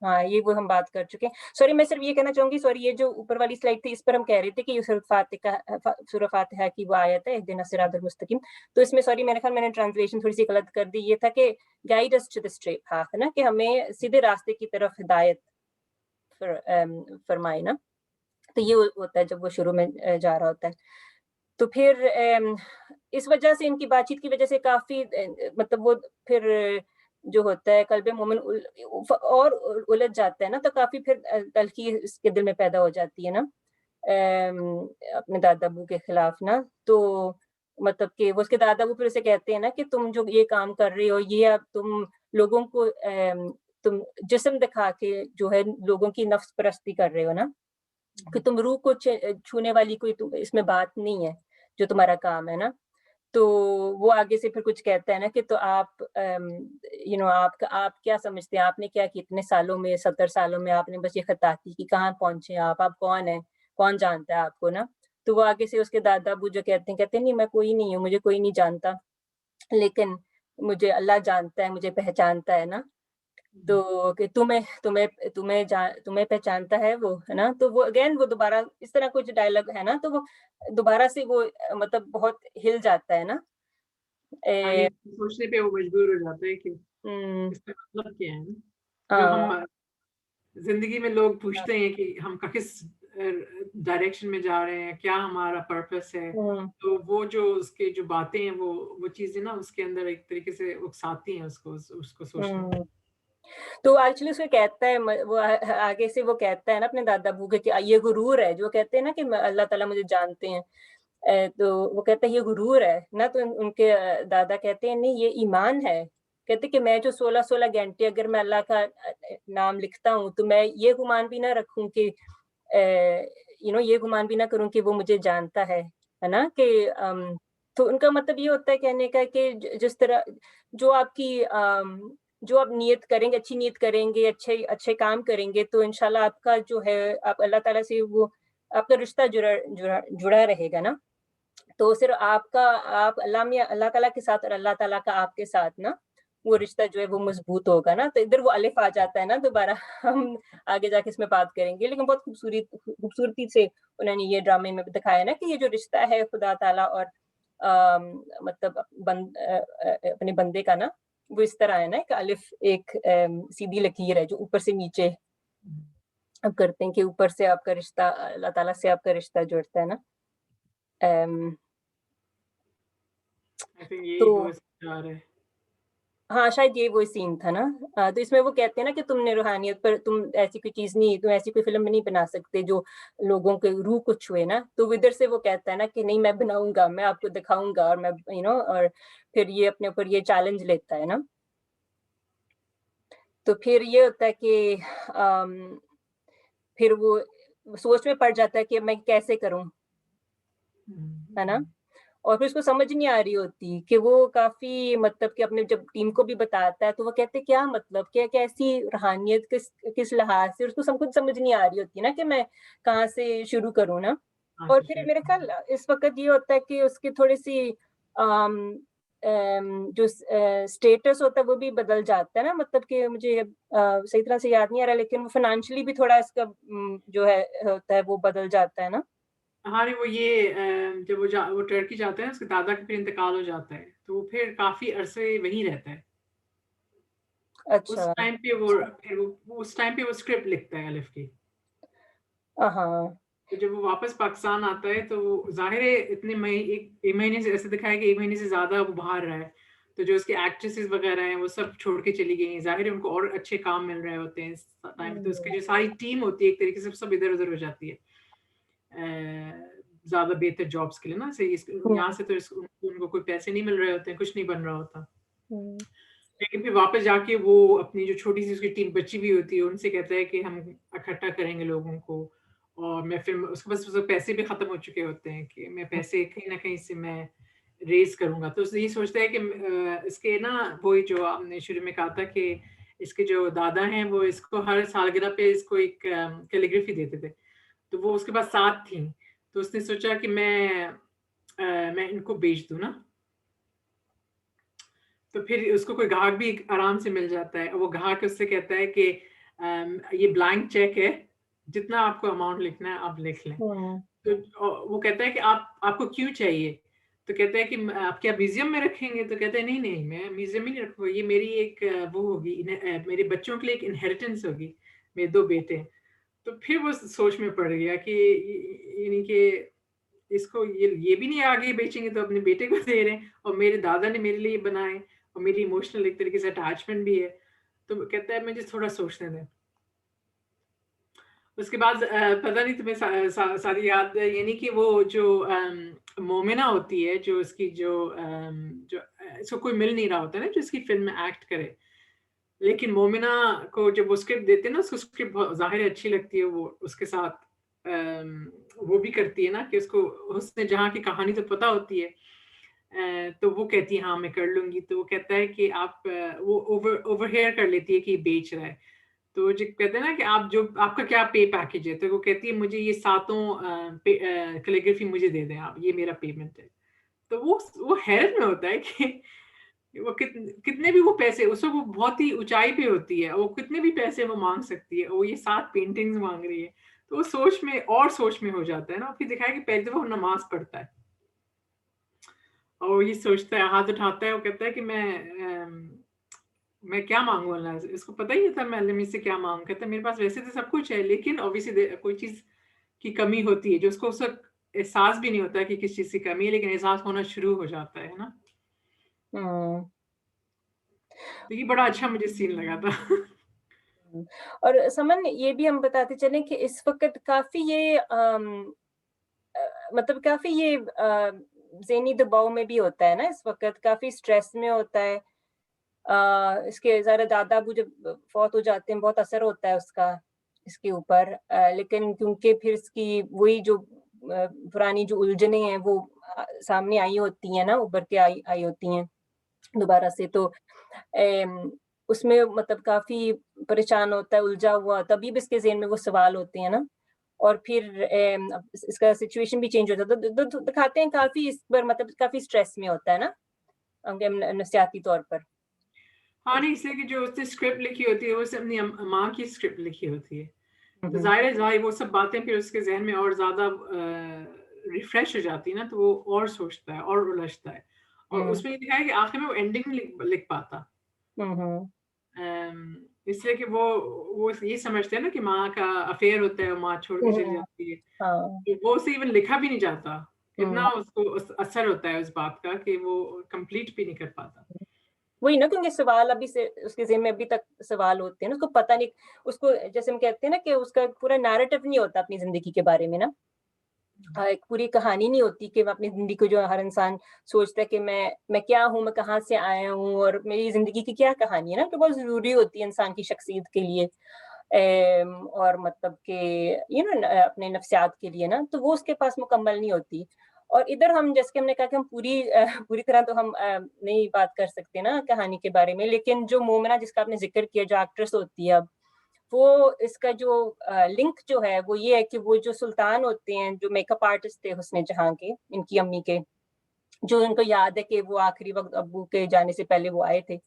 हाँ, ये वो हम बात कर चुके हैं। सॉरी, मैं सिर्फ ये कहना चाहूंगी, सॉरी, ये जो ऊपर वाली स्लाइड थी इस पर हम कह रहे थे कि ये सूरह फातिहा की वो आयत है इहदिना सिरातल मुस्तकीम। तो इसमें सॉरी मेरे ख्याल मैंने ट्रांसलेशन थोड़ी सी गलत कर दी, ये था कि guide us to the straight path, है ना, कि हमें सीधे रास्ते की तरफ हिदायत फरमाए ना। तो ये होता है जब वो शुरू में जा रहा होता है। तो फिर इस वजह से इनकी बातचीत की वजह से काफी मतलब वो फिर जो होता है कल्बे मोमिन और उलझ जाता है ना, तो काफी फिर तल्खी इसके दिल में पैदा हो जाती है ना अपने दादा अबू के खिलाफ ना। तो मतलब कि वो उसके दादा अबू फिर उसे कहते हैं ना कि तुम जो ये काम कर रही हो, ये अब तुम लोगों को तुम जिस्म दिखा के जो है लोगों की नफ्स परस्ती कर रहे हो ना, कि तुम रूह को छूने वाली कोई इसमें बात नहीं है जो तुम्हारा काम है ना। तो वो आगे से फिर कुछ कहता है ना कि तो आप आप क्या समझते हैं, आपने क्या कि इतने सालों में 70 सालों में आपने बस ये खताती कि कहाँ पहुंचे आप कौन है, कौन जानता है आपको ना। तो वो आगे से उसके दादा अबू जो कहते हैं नहीं, मैं कोई नहीं हूँ, मुझे कोई नहीं जानता, लेकिन मुझे अल्लाह जानता है, मुझे पहचानता है ना। तो कि तुम्हें पहचानता है वो, है ना। तो वो अगेन वो दोबारा इस तरह कुछ डायलॉग है ना, तो वो दोबारा से वो मतलब बहुत हिल जाता है ना। हाँ, ये सोचने पे वो मजबूर हो जाता है कि इसका मतलब क्या है। जो हम जिंदगी में लोग पूछते हैं कि हम किस डायरेक्शन में जा रहे हैं, क्या हमारा पर्पस है, तो वो जो उसके जो बातें हैं वो चीजें ना उसके अंदर एक तरीके से उकसाती हैं उसको सोचने। तो एक्चुअली उसको कहता है वो आगे से वो कहता है ना अपने दादा अबू के कि ये गुरूर है, जो कहते हैं ना कि अल्लाह ताला मुझे जानते हैं। तो वो कहता है ये गुरूर है ना। तो उनके दादा कहते हैं नहीं, ये ईमान है। कहते कि मैं जो 16-16 घंटे अगर मैं अल्लाह का नाम लिखता हूँ तो मैं ये गुमान भी ना रखूं कि ये गुमान भी ना करूं कि वो मुझे जानता है ना कि तो उनका मतलब ये होता है कहने का कि जिस तरह जो आपकी जो आप नियत करेंगे, अच्छी नियत करेंगे, अच्छे अच्छे काम करेंगे, तो इंशाल्लाह आपका जो है आप अल्लाह ताला से वो आपका रिश्ता जुड़ा रहेगा ना। तो सिर्फ आप अल्लाह ताला के साथ और अल्लाह ताला का आपके साथ ना वो रिश्ता जो है वो मजबूत होगा ना। तो इधर वो अलिफ आ जाता है ना दोबारा। हम आगे जाके इसमें बात करेंगे, लेकिन बहुत खूबसूरती से उन्होंने ये ड्रामे में दिखाया ना कि ये जो रिश्ता है खुदा ताला और मतलब अपने बंदे का ना, وہ اس طرح ہے نا کہ الف ایک سیدھی لکیر ہے جو اوپر سے نیچے اب کرتے ہیں کہ اوپر سے آپ کا رشتہ اللہ تعالیٰ سے آپ کا رشتہ جڑتا ہے نا. I think یہی تو وہ جا رہا ہے. ہاں شاید یہ وہ سین تھا نا. تو اس میں وہ کہتے ہیں نا کہ تم نے روحانیت پر تم ایسی کوئی چیز نہیں, تم ایسی کوئی فلم نہیں بنا سکتے جو لوگوں کے روح کو چھوئے نا. تو ادھر سے وہ کہتا ہے نا کہ نہیں میں بناؤں گا, میں آپ کو دکھاؤں گا, اور میں اور پھر یہ اپنے اوپر یہ چیلنج لیتا ہے نا. تو پھر یہ ہوتا ہے کہ پھر وہ سوچ میں پڑ جاتا ہے کہ میں کیسے کروں, ہے نا. اور پھر اس کو سمجھ نہیں آ رہی ہوتی کہ وہ کافی مطلب کہ اپنے جب ٹیم کو بھی بتاتا ہے تو وہ کہتے کیا مطلب کہ کیسی روحانیت کس لحاظ سے, اس کو کچھ سمجھ نہیں آ رہی ہوتی نا کہ میں کہاں سے شروع کروں نا. اور پھر میرے خیال اس وقت یہ ہوتا ہے کہ اس کی تھوڑی سی جو اسٹیٹس ہوتا ہے وہ بھی بدل جاتا ہے نا. مطلب کہ مجھے صحیح طرح سے یاد نہیں آ رہا, لیکن فائنینشلی بھی تھوڑا اس کا جو ہے ہوتا ہے وہ بدل جاتا ہے نا. ہاں وہ یہ جب وہ ٹرکی جاتا ہے اس کے دادا کا پھر انتقال ہو جاتا ہے تو وہ پھر کافی عرصے وہیں رہتا ہے. اس اچھا ٹائم پہ وہ اسکرپٹ لکھتا ہے الف کی. ہاں تو جب وہ واپس پاکستان آتا ہے تو وہ ظاہر ہے اتنے ایک مہینے سے ایسے دکھایا کہ ایک مہینے سے زیادہ وہ باہر رہا ہے. تو جو اس کے ایکٹریسز وغیرہ ہیں وہ سب چھوڑ کے چلی گئی ہیں. ظاہر ہے ان کو اور اچھے کام مل رہے ہوتے ہیں اس ٹائم پہ. تو اس کی جو ساری ٹیم ہوتی ہے ایک طریقے سے سب ادھر ادھر ہو جاتی ہے زیادہ بہتر جابس کے لیے نا. یہاں سے تو ان کو کوئی پیسے نہیں مل رہے ہوتے ہیں, کچھ نہیں بن رہا ہوتا. لیکن پھر واپس جا کے وہ اپنی جو چھوٹی سی اس کی ٹیم بچی بھی ہوتی ہے ان سے کہتا ہے کہ ہم اکٹھا کریں گے لوگوں کو, اور میں پھر اس کے پاس پیسے بھی ختم ہو چکے ہوتے ہیں کہ میں پیسے کہیں نہ کہیں سے میں ریز کروں گا. تو اس یہ سوچتا ہے کہ اس کے نا وہی جو آپ نے شروع میں کہا تھا کہ اس کے جو دادا ہیں وہ اس کو ہر سالگرہ پہ اس کو ایک کیلیگرافی دیتے تھے. تو وہ اس کے پاس 7 تھیں. تو اس نے سوچا کہ میں ان کو بیچ دوں نا. تو پھر اس کو کوئی گاہک بھی آرام سے مل جاتا ہے. وہ گاہک اس سے کہتا ہے کہ یہ بلینک چیک ہے, جتنا آپ کو اماؤنٹ لکھنا ہے آپ لکھ لیں. تو وہ کہتا ہے کہ آپ کو کیوں چاہیے. تو کہتا ہے کہ آپ کیا میوزیم میں رکھیں گے. تو کہتا ہے نہیں میں میوزیم میں نہیں رکھوں گا, یہ میری ایک وہ ہوگی, میرے بچوں کے لیے ایک انہیریٹنس ہوگی, میرے 2 بیٹے ہیں. تو پھر وہ سوچ میں پڑ گیا کہ یعنی کہ اس کو یہ بھی نہیں آگے بیچیں گے تو اپنے بیٹے کو دے رہے ہیں, اور میرے دادا نے میرے لیے بنائے اور میری ایموشنل ایک طریقے سے اٹیچمنٹ بھی ہے. تو کہتا ہے مجھے تھوڑا سوچنے دیں. اس کے بعد پتہ نہیں تمہیں ساری یاد ہے یعنی کہ وہ جو مومنہ ہوتی ہے جو اس کی جو اس کو کوئی مل نہیں رہا ہوتا ہے نا جو اس کی فلم میں ایکٹ کرے. لیکن مومنہ کو جب وہ اسکرپٹ دیتے ہیں نا اس کو اسکرپٹ بہت ظاہر اچھی لگتی ہے. وہ اس کے ساتھ وہ بھی کرتی ہے نا کہ اس کو حسن جہاں کی کہانی تو پتہ ہوتی ہے. تو وہ کہتی ہے ہاں میں کر لوں گی. تو وہ کہتا ہے کہ آپ وہ اوور ہیئر کر لیتی ہے کہ یہ بیچ رہا ہے. تو جو کہتے ہیں نا کہ آپ کا کیا پے پیکیج ہے. تو وہ کہتی ہے مجھے یہ 7 کیلیگرافی مجھے دے دیں آپ, یہ میرا پیمنٹ ہے. تو وہ حیرت میں ہوتا ہے کہ وہ کتنے بھی وہ پیسے, اس کو وہ بہت ہی اونچائی پہ ہوتی ہے, وہ کتنے بھی پیسے وہ مانگ سکتی ہے. وہ یہ 7 پینٹنگز مانگ رہی ہے. تو وہ سوچ میں ہو جاتا ہے نا. پھر دکھایا کہ پہلے وہ نماز پڑھتا ہے اور یہ سوچتا ہے, ہاتھ اٹھاتا ہے, وہ کہتا ہے کہ میں کیا مانگوں اللہ سے. اس کو پتہ ہی نہیں تھا میں اللہ سے کیا مانگوں. کہتا ہے میرے پاس ویسے تو سب کچھ ہے لیکن obviously کوئی چیز کی کمی ہوتی ہے جو اس کو اس وقت احساس بھی نہیں ہوتا کہ کس چیز کی کمی ہے, لیکن احساس ہونا شروع ہو جاتا ہے نا. تو یہ بڑا اچھا مجھے سین لگا تھا. اور سمن یہ بھی ہم بتاتے چلیں کہ اس وقت کافی یہ مطلب کافی یہ ذہنی دباؤ میں بھی ہوتا ہے نا. اس وقت کافی اسٹریس میں ہوتا ہے. اس کے ذرا دادا ابو جب فوت ہو جاتے ہیں بہت اثر ہوتا ہے اس کا اس کے اوپر. لیکن کیونکہ پھر اس کی وہی جو پرانی جو الجھنیں ہیں وہ سامنے آئی ہوتی ہیں نا, ابھر کے آئی ہوتی ہیں دوبارہ سے. تو اس میں مطلب کافی پریشان ہوتا ہے, الجھا ہوا. تبھی بھی اس کے ذہن میں وہ سوال ہوتے ہیں نا. اور پھر اس کا سچویشن بھی چینج ہوتا ہے. تو دکھاتے ہیں کافی اس پر مطلب کافی اسٹریس میں ہوتا ہے نا نفسیاتی طور پر. ہاں نہیں, اس لیے کہ جو اس نے اسکرپٹ لکھی ہوتی ہے وہ اس نے اپنی ماں کی اسکرپٹ لکھی ہوتی ہے. تو ظاہر وہ سب باتیں پھر اس کے ذہن میں اور زیادہ ریفریش ہو جاتی ہے نا. تو وہ اور سوچتا ہے اور الجھتا ہے. اور اس میں یہ دکھایا کہ آخر میں وہ اینڈنگ لکھ پاتا. इसलिए कि वो ये समझते हैं ना कि माँ का अफेयर होता है, माँ छोड़ के चली जाती है, हाँ तो वो उसे इवन लिखा भी नहीं जाता, इतना उसको असर होता है उस बात का कि वो कंप्लीट भी नहीं कर पाता। वही ना, क्योंकि सवाल अभी से उसके ज़हन में अभी तक सवाल होते हैं ना, उसको पता नहीं, उसको जैसे हम कहते हैं ना कि उसका पूरा नैरेटिव नहीं होता अपनी जिंदगी के बारे में ना, एक पूरी कहानी नहीं होती कि मैं अपनी जिंदगी को, जो हर इंसान सोचता है कि मैं क्या हूँ, मैं कहाँ से आया हूँ और मेरी जिंदगी की क्या कहानी है ना, तो बहुत जरूरी होती है इंसान की शख्सियत के लिए, और मतलब के अपने नफ्सियात के लिए ना, तो वो उसके पास मुकम्मल नहीं होती। और इधर हम, जैसे कि हमने कहा कि हम पूरी तरह तो हम नहीं बात कर सकते ना कहानी के बारे में, लेकिन जो मोमिना जिसका आपने जिक्र किया, जो एक्ट्रेस होती है, अब वो इसका जो लिंक जो है वो ये है कि वो जो सुल्तान होते हैं, जो मेकअप आर्टिस्ट थे हुस्न जहां के, इनकी अम्मी के, जो इनको याद है कि वो आखिरी वक्त अब्बू के जाने से पहले वो आए थे,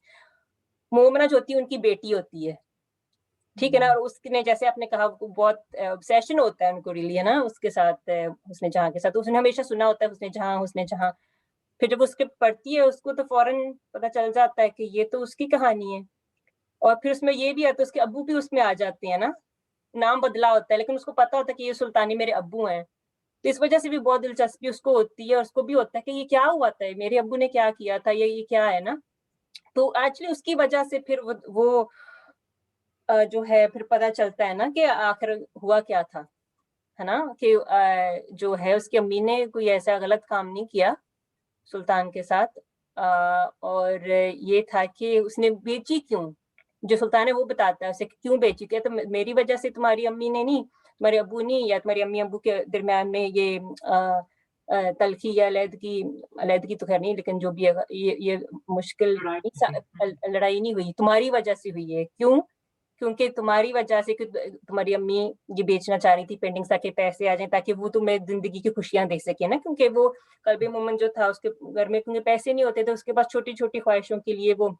मोमना जो होती है उनकी बेटी होती है, ठीक है ना। और उसने, जैसे आपने कहा, बहुत ऑब्सेशन होता है उनको रियली, है ना, उसके साथ, हुस्न जहां के साथ। उसने हमेशा सुना होता है हुस्न जहां, हुस्न जहां। फिर जब उसके पढ़ती है उसको, तो फौरन पता चल जाता है कि ये तो उसकी कहानी है। और फिर उसमें ये भी है, तो उसके अब्बू भी उसमें आ जाते हैं ना, नाम बदला होता है लेकिन उसको पता होता है कि ये सुल्तानी मेरे अब्बू हैं। तो इस वजह से भी बहुत दिलचस्पी उसको होती है, और उसको भी होता है कि ये क्या हुआ था, मेरे अब्बू ने क्या किया था, ये क्या है ना। तो एक्चुअली उसकी वजह से फिर वो जो है फिर पता चलता है ना कि आखिर हुआ क्या था, है ना, कि जो है उसकी अम्मी ने कोई ऐसा गलत काम नहीं किया सुल्तान के साथ। और ये था कि उसने बेची क्यों, जो सुल्तान है वो बताता है उसे कि क्यों बेची, क्या तो मेरी वजह से तुम्हारी अम्मी ने नहीं, तुम्हारे अब्बू नहीं, या तुम्हारी अम्मी अब्बू के दरमियान में ये तलखी या अलहदगी तो खैर नहीं, लेकिन जो भी है ये मुश्किल लड़ाई नहीं हुई, तुम्हारी वजह से हुई है। क्यों? क्योंकि तुम्हारी वजह से, कि तुम्हारी अम्मी ये बेचना चाह रही थी पेंटिंग्स, ताकि पैसे आ जाएं, ताकि वो तुम्हें जिंदगी की खुशियां दे सके ना, क्योंकि वो कल्बे मोमन जो था उसके घर में क्योंकि पैसे नहीं होते थे, उसके पास छोटी छोटी ख्वाहिशों के लिए वो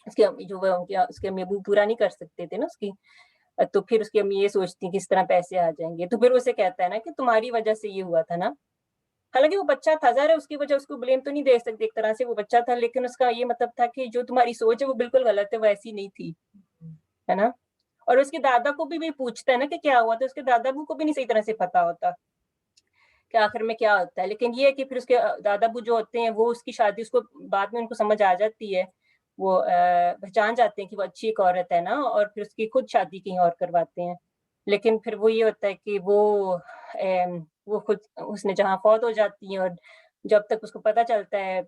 उसकी अम्मी जो वो उसके अम्मी अबू पूरा नहीं कर सकते थे ना उसकी। तो फिर उसकी अम्मी ये सोचती कि इस तरह पैसे आ जाएंगे, तो फिर उसे कहता है ना कि तुम्हारी वजह से ये हुआ था ना। हालांकि वो बच्चा था, ज़ाहिर है उसकी वजह, उसको ब्लेम तो नहीं दे सकते, एक तरह से वो बच्चा था, लेकिन उसका ये मतलब था कि जो तुम्हारी सोच है वो बिल्कुल गलत है, वो ऐसी नहीं थी, है ना। और उसके दादा को भी पूछता है ना कि क्या हुआ, तो उसके दादाबू को भी नहीं सही तरह से पता होता कि आखिर में क्या होता है। लेकिन ये है कि फिर उसके दादाबू जो होते हैं वो उसकी शादी, उसको बाद में उनको समझ आ जाती है, वो पहचान जाते हैं कि वो अच्छी एक औरत है ना, और फिर उसकी खुद शादी कहीं और करवाते हैं। लेकिन फिर वो ये होता है कि वो खुद उसने जहाँ फौत हो जाती है, और जब तक उसको पता चलता है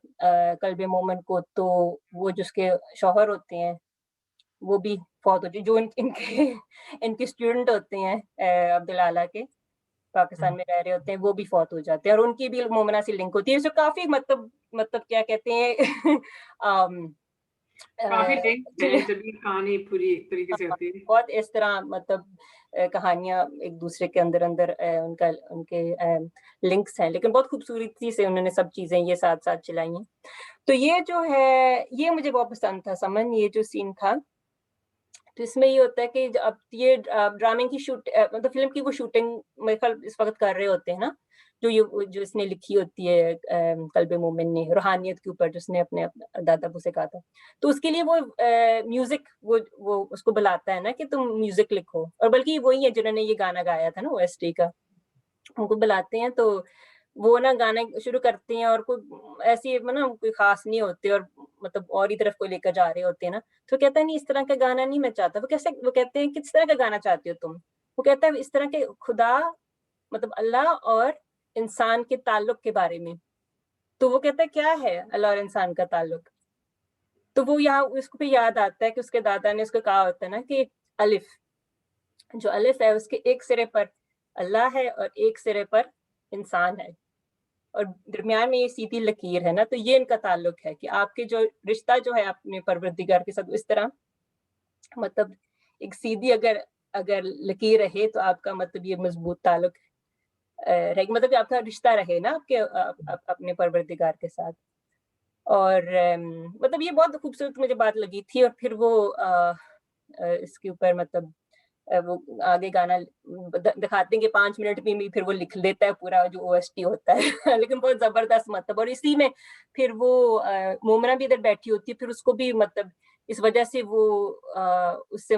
कल्बे मोमन को, तो वो जो उसके शौहर होते हैं वो भी फौत हो, जो इनके इनके स्टूडेंट होते हैं अब्दुल आला के, पाकिस्तान में रह रहे होते हैं, वो भी फौत हो जाते हैं, और उनकी भी मोमना से लिंक होती है, जो काफी मतलब क्या कहते हैं काफी लिंक है जब ये कहानी पूरी तरीके से होती है। बहुत इस तरह मतलब कहानियां एक दूसरे के अंदर अंदर उनके लिंक्स हैं, लेकिन बहुत खूबसूरती से उन्होंने सब चीजें ये साथ साथ चलाई हैं। तो ये जो है, ये मुझे बहुत पसंद था समन, ये जो सीन था। तो इसमें ये होता है कि अब ये ड्रामे की मतलब फिल्म की वो शूटिंग मेरे ख्याल इस वक्त कर रहे होते हैं ना, जो इसने लिखी होती है कल्बे मोमिन ने, रूहानियत के ऊपर, जिसने अपने दादा से कहा था। तो उसके लिए वो म्यूजिक वो उसको बुलाता है ना कि तुम म्यूजिक लिखो, और बल्कि वही है जिन्होंने ये गाना गाया था ना ओएसटी का, उनको बुलाते हैं। तो वो ना गाना शुरू करते हैं, और कोई ऐसी ना कोई खास नहीं होते, और मतलब और ही तरफ को लेकर जा रहे होते हैं ना। तो कहता है नहीं, इस तरह का गाना नहीं मैं चाहता। वो कहते हैं किस तरह का गाना चाहते हो तुम? वो कहता है इस तरह के खुदा, मतलब अल्लाह और इंसान के ताल्लुक के बारे में। तो वो कहता है क्या है अल्लाह और इंसान का ताल्लुक? तो वो यहाँ उसको भी याद आता है कि उसके दादा ने उसको कहा होता है ना कि अलिफ, जो अलिफ है उसके एक सिरे पर अल्लाह है और एक सिरे पर इंसान है, और दरमियान में ये सीधी लकीर है ना। तो ये इनका ताल्लुक है कि आपके जो रिश्ता जो है अपने परवरदिगार के साथ, इस तरह मतलब एक सीधी अगर अगर लकीर रहे तो आपका मतलब ये मजबूत ताल्लुक रहे, मतलब आपका रिश्ता रहे ना आपके अपने परवरदिगार के साथ। और मतलब ये बहुत खूबसूरत मुझे बात लगी थी। और फिर वो इसके ऊपर मतलब वो आगे गाना दिखाते हैं कि 5 मिनट में भी फिर वो लिख लेता है पूरा जो ओएसटी होता है लेकिन बहुत जबरदस्त मतलब। और इसी में फिर वो मोमना भी इधर बैठी होती है, फिर उसको भी मतलब اس وجہ سے وہ اس سے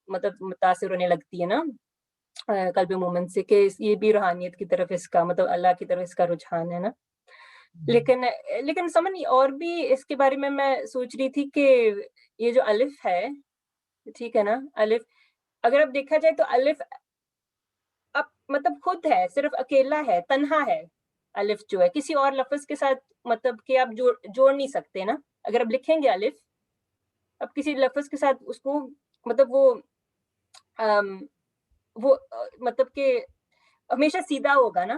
مطلب متاثر ہونے لگتی ہے نا قلب مومن سے کہ یہ بھی روحانیت کی طرف اس کا مطلب اللہ کی طرف اس کا رجحان ہے نا. لیکن سمن اور بھی اس کے بارے میں سوچ رہی تھی کہ یہ جو الف ہے ٹھیک ہے نا, الف اگر اب دیکھا جائے تو الف اب مطلب خود ہے, صرف اکیلا ہے, تنہا ہے الف جو ہے, کسی اور لفظ کے ساتھ مطلب کہ آپ جوڑ نہیں سکتے نا. اگر اب لکھیں گے الف اب کسی لفظ کے ساتھ اس کو مطلب وہ مطلب کہ ہمیشہ سیدھا ہوگا نا.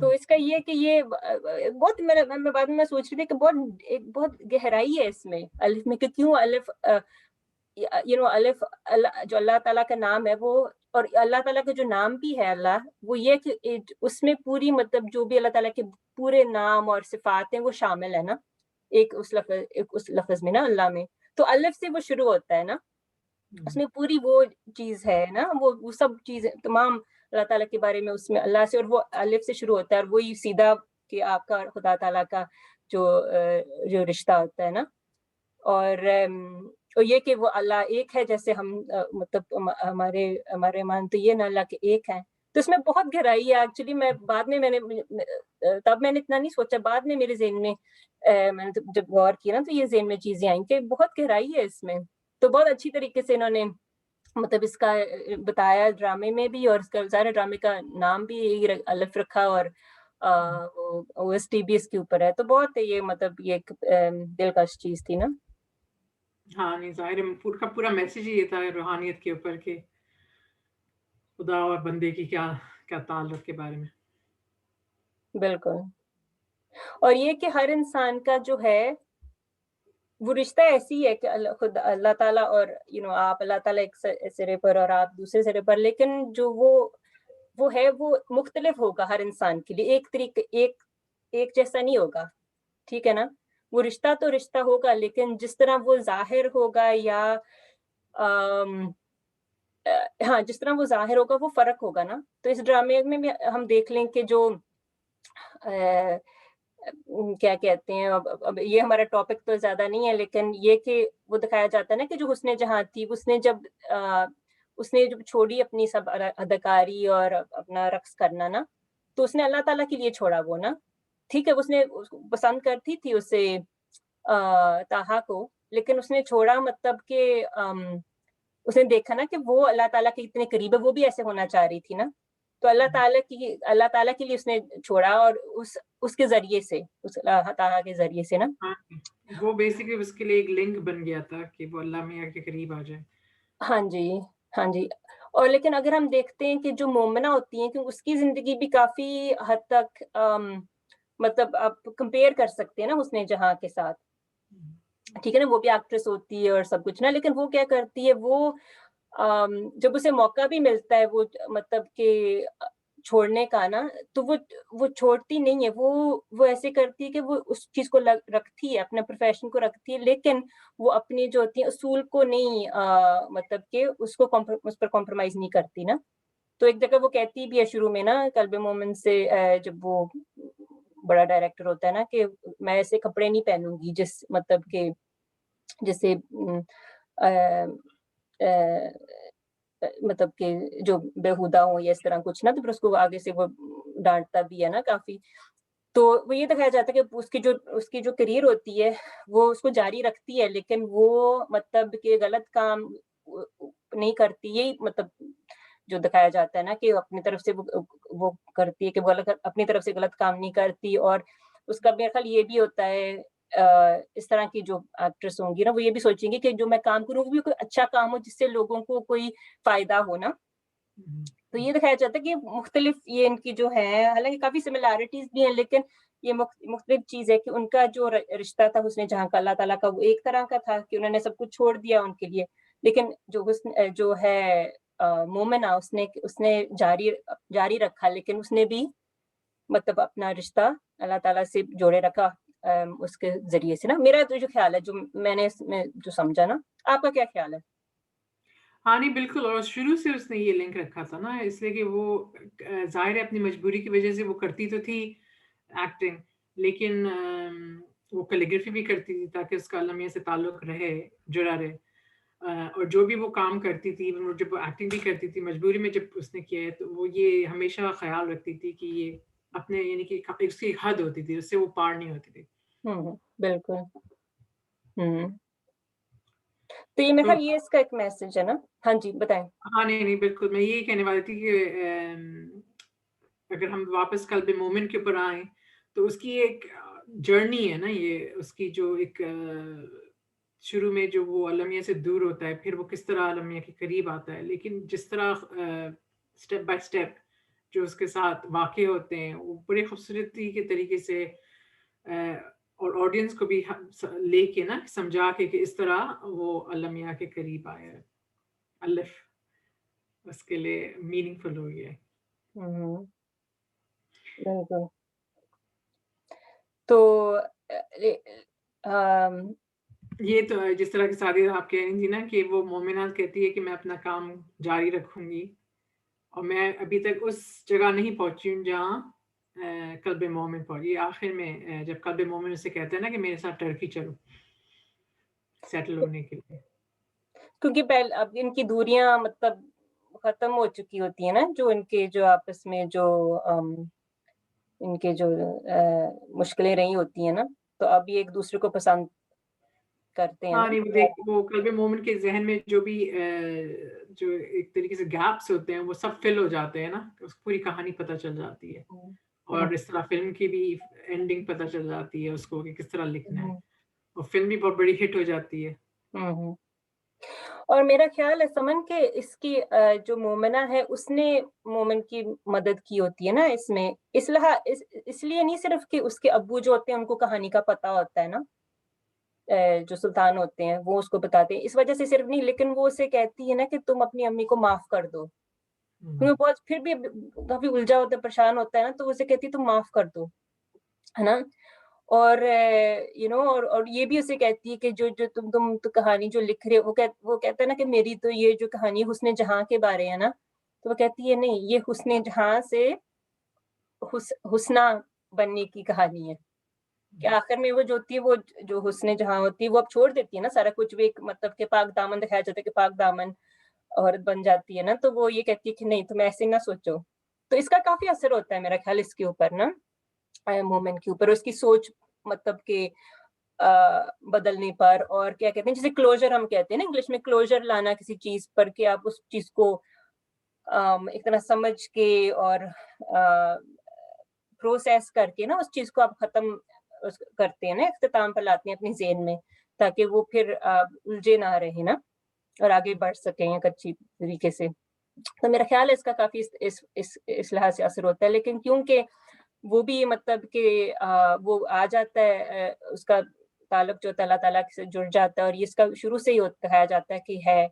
تو اس کا یہ کہ یہ بہت میں بعد میں سوچ رہی تھی کہ بہت گہرائی ہے اس میں الف میں, کہ کیوں الف الف جو اللہ تعالیٰ کا نام ہے وہ, اور اللہ تعالیٰ کا جو نام بھی ہے اللہ, وہ یہ کہ اس میں پوری مطلب جو بھی اللہ تعالیٰ کے پورے نام اور صفات ہیں وہ شامل ہے نا ایک اس لفظ میں نا اللہ میں. تو الف سے وہ شروع ہوتا ہے نا, اس میں پوری وہ چیز ہے نا, وہ سب چیزیں تمام اللہ تعالیٰ کے بارے میں اس میں اللہ سے, اور وہ الف سے شروع ہوتا ہے, اور وہی سیدھا کہ آپ کا خدا تعالیٰ کا جو رشتہ ہوتا ہے نا. اور یہ کہ وہ اللہ ایک ہے, جیسے ہم مطلب ہمارے مان تو یہ نا اللہ کے ایک ہیں. تو اس میں بہت گہرائی ہے ایکچولی. میں بعد میں نے تب میں نے اتنا نہیں سوچا, بعد میں میرے ذہن میں میں نے جب غور کیا نا تو یہ ذہن میں چیزیں آئیں کہ بہت گہرائی ہے اس میں. تو بہت اچھی طریقے سے انہوں نے مطلب اس کا بتایا ڈرامے میں بھی, اور اس کا ظاہر ڈرامے کا نام بھی یہی الف رکھا, اور OST بھی اس کے اوپر ہے. تو بہت یہ مطلب یہ ایک دلکش چیز تھی نا. ہاں نہیں ظاہر کا پورا میسج ہی یہ تھا روحانیت کے اوپر کہ خدا اور بندے کی کیا تعلق کے بارے میں. بالکل. اور یہ کہ ہر انسان کا جو ہے وہ رشتہ ایسی ہے کہ خود اللہ تعالیٰ اور آپ اللہ تعالیٰ ایک سرے پر اور آپ دوسرے سرے پر, لیکن جو وہ ہے وہ مختلف ہوگا ہر انسان کے لیے, ایک طریقے ایک جیسا نہیں ہوگا. ٹھیک ہے نا, وہ رشتہ تو رشتہ ہوگا, لیکن جس طرح وہ ظاہر ہوگا یا ہاں جس طرح وہ ظاہر ہوگا وہ فرق ہوگا نا. تو اس ڈرامے میں بھی ہم دیکھ لیں کہ جو کیا کہتے ہیں, اب یہ ہمارا ٹاپک تو زیادہ نہیں ہے, لیکن یہ کہ وہ دکھایا جاتا ہے نا کہ جو حسن جہاں تھی اس نے جب چھوڑی اپنی سب اداکاری اور اپنا رقص کرنا نا, تو اس نے اللہ تعالیٰ کے لیے چھوڑا وہ نا. ٹھیک ہے, اس نے پسند کرتی تھی اسے طاہا کو, لیکن اس نے چھوڑا مطلب کہ اس نے دیکھا نا کہ وہ اللہ تعالیٰ کے اتنے قریب ہے, وہ بھی ایسے ہونا چاہ رہی تھی نا. تو اللہ تعالیٰ کے لیے اس نے چھوڑا, اور اس کے ذریعے سے اس طاہا کے ذریعے سے نا وہ بیسیکلی اس کے لیے ایک لنک بن گیا تھا کہ وہ اللہ میاں کے قریب آ جائے. ہاں جی. اور لیکن اگر ہم دیکھتے ہیں کہ جو مومنہ ہوتی ہیں کہ اس کی زندگی بھی کافی حد تک مطلب آپ کمپیئر کر سکتے ہیں نا حسن جہاں کے ساتھ. ٹھیک ہے نا, وہ بھی ایکٹریس ہوتی ہے اور سب کچھ نا, لیکن وہ کیا کرتی ہے, وہ جب اسے موقع بھی ملتا ہے وہ مطلب کہ چھوڑنے کا نا, تو وہ چھوڑتی نہیں ہے, وہ ایسے کرتی ہے کہ وہ اس چیز کو رکھتی ہے, اپنے پروفیشن کو رکھتی ہے, لیکن وہ اپنی جو ہوتی ہیں اصول کو نہیں مطلب کہ اس پر کمپرومائز نہیں کرتی نا. تو ایک جگہ وہ کہتی بھی ہے شروع میں نا قلب مومن سے, جب وہ بڑا ڈائریکٹر ہوتا ہے نا, کہ میں ایسے کپڑے نہیں پہنوں گی جس مطلب کہ جیسے مطلب کہ جو بےہودہ ہوں یا اس طرح کچھ نا, تو پھر اس کو آگے سے وہ ڈانٹتا بھی ہے نا کافی. تو وہ یہ دکھایا جاتا ہے کہ اس کی جو کریئر ہوتی ہے وہ اس کو جاری رکھتی ہے, لیکن وہ مطلب کہ غلط کام نہیں کرتی. یہی مطلب جو دکھایا جاتا ہے نا کہ اپنی طرف سے وہ کرتی ہے کہ وہ اپنی طرف سے غلط کام نہیں کرتی. اور اس کا میرا خیال یہ بھی ہوتا ہے اس طرح کی جو ایکٹریس ہوں گی نا, وہ یہ بھی سوچیں گے کہ جو میں کام کروں بھی کوئی اچھا کام ہو جس سے لوگوں کو کوئی فائدہ ہو نا. تو یہ دکھایا جاتا ہے کہ مختلف یہ ان کی جو ہے, حالانکہ کافی سملیرٹیز بھی ہیں, لیکن یہ مختلف چیز ہے کہ ان کا جو رشتہ تھا حسن جہاں کا اللہ تعالیٰ کا, وہ ایک طرح کا تھا کہ انہوں نے سب کچھ چھوڑ دیا ان کے لیے, لیکن جو ہے مومنہ اس نے جاری رکھا, لیکن اس نے بھی مطلب اپنا رشتہ اللہ تعالیٰ سے جوڑے رکھا اس کے ذریعے سے نا. میرا تو جو خیال ہے, جو میں نے اس میں جو سمجھا نا, آپ کا کیا خیال ہے؟ ہاں نہیں بالکل, اور شروع سے اس نے یہ لنک رکھا تھا نا, اس لیے کہ وہ ظاہر ہے اپنی مجبوری کی وجہ سے وہ کرتی تو تھی ایکٹنگ, لیکن वो कैलीग्राफी भी करती थी ताकि उसका अलमिया से ताल्लुक रहे, जुड़ा रहे। और जो भी वो काम करती थी, वो जब एक्टिंग भी करती थी मजबूरी में जब उसने किया है, तो वो ये हमेशा ख्याल रखती थी कि ये अपने यानी कि उसकी एक हद होती थी, उससे वो पार नहीं होती थी। बिल्कुल। तो ये मेरा तो ये इसका एक मैसेज है ना। हाँ जी, बताएं। हाँ, नहीं, बिल्कुल, मैं यही कहने वाली थी कि अगर हम वापस कल्ब मोमिन के ऊपर आएँ, तो उसकी एक जर्नी है ना ये, उसकी जो एक शुरू में जो वो अलमिया से दूर होता है, फिर वो किस तरह अलमिया के करीब आता है। लेकिन जिस तरह स्टेप बाय स्टेप जो उसके साथ वाक़े होते हैं, वो बड़ी खूबसूरती के तरीके से और ऑडियंस को भी लेके ना समझा के कि इस तरह वो अलमिया के करीब आया है। अलिफ उसके लिए मीनिंगफुल हो गया है। बिल्कुल। तो ये तो है, जिस तरह की सादिया आप कह रही थी ना कि वो मोमिना कहती है कि मैं अपना काम जारी रखूंगी, और मैं अभी तक उस जगह नहीं पहुंची हूँ जहाँ कल्ब मोमिन पहुंची। आखिर में जब कल्ब मोमिन उसे कहते हैं ना कि मेरे साथ टर्की चलो सेटल होने के लिए, क्योंकि पहले अब इनकी दूरियां मतलब खत्म हो चुकी होती है ना, जो इनके जो आपस में जो इनके जो मुश्किलें रही होती हैं ना, तो अब ये एक दूसरे को पसंद करते हैं हाँ नहीं, ना। वो कल्ब मोमिन के जहन में जो भी जो एक तरीके से गैप्स होते हैं वो सब फिल हो जाते हैं ना, उसको पूरी कहानी पता चल जाती है। और इस तरह फिल्म की भी एंडिंग पता चल जाती है उसको कि किस तरह लिखना है, और फिल्म भी बहुत बड़ी हिट हो जाती है। और मेरा ख्याल है समन के इसकी जो मोमिना है उसने मोमिन की मदद की होती है ना इसमें, इसलिए नहीं सिर्फ कि उसके अब्बू जो होते हैं उनको कहानी का पता होता है ना, जो सुल्तान होते हैं वो उसको बताते हैं, इस वजह से सिर्फ नहीं, लेकिन वो उसे कहती है ना कि तुम अपनी अम्मी को माफ कर दो, क्योंकि बहुत फिर भी काफी उलझा होता है, परेशान होता है ना, तो उसे कहती है तुम माफ कर दो, है ना। और और ये भी उसे कहती है कि जो जो तुम तो कहानी जो लिख रहे हो, वो कहता है ना कि मेरी तो ये जो कहानी हुस्ने जहां के बारे है ना, तो वो कहती है नहीं, ये हुस्ने जहां से हुस्ना बनने की कहानी है, कि आखिर में वो जो होती है, वो जो हुस्ने जहां होती है वो अब छोड़ देती है ना सारा कुछ भी, एक मतलब के पाक दामन दिखाया जाता है कि पाक दामन औरत बन जाती है ना, तो वो ये कहती है कि नहीं तुम ऐसे ना सोचो। तो इसका काफी असर होता है मेरा ख्याल इसके ऊपर ना, मोमेंट के ऊपर, उसकी सोच मतलब के बदलने पर, और क्या कहते हैं जैसे क्लोजर हम कहते हैं ना इंग्लिश में, क्लोजर लाना किसी चीज पर, कि आप उस चीज को एक तरह समझ के और प्रोसेस करके ना उस चीज को आप खत्म करते हैं ना, इख्तिताम पर लाते हैं अपनी ज़हन में, ताकि वो फिर उलझे ना रहे ना, और आगे बढ़ सकें एक अच्छी तरीके से। तो मेरा ख्याल है इसका काफी इस लिहाज से असर होता है, लेकिन क्योंकि वो भी मतलब कि वो आ जाता है, उसका ताल्लुक जो अल्लाह ताला से जुड़ जाता है, और ये इसका शुरू से ही दिखाया जाता है कि है,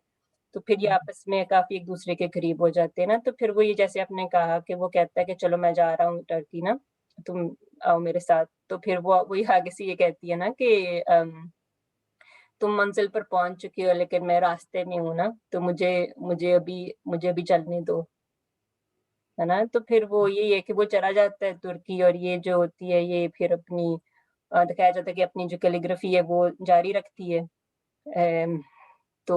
तो फिर ये आपस में काफी एक दूसरे के करीब हो जाते हैं ना। तो फिर वो ये जैसे आपने कहा कि वो कहता है कि चलो मैं जा रहा हूँ टर्की ना, तुम आओ मेरे साथ, तो फिर वो वही आगे से ये कहती है ना कि तुम मंजिल पर पहुंच चुकी हो लेकिन मैं रास्ते में हूँ ना, तो मुझे अभी चलने दो, है ना। तो फिर वो यही है कि वो चला जाता है तुर्की, और ये जो होती है ये फिर अपनी दिखाया जाता है कि अपनी जो कैलीग्राफी है वो जारी रखती है। तो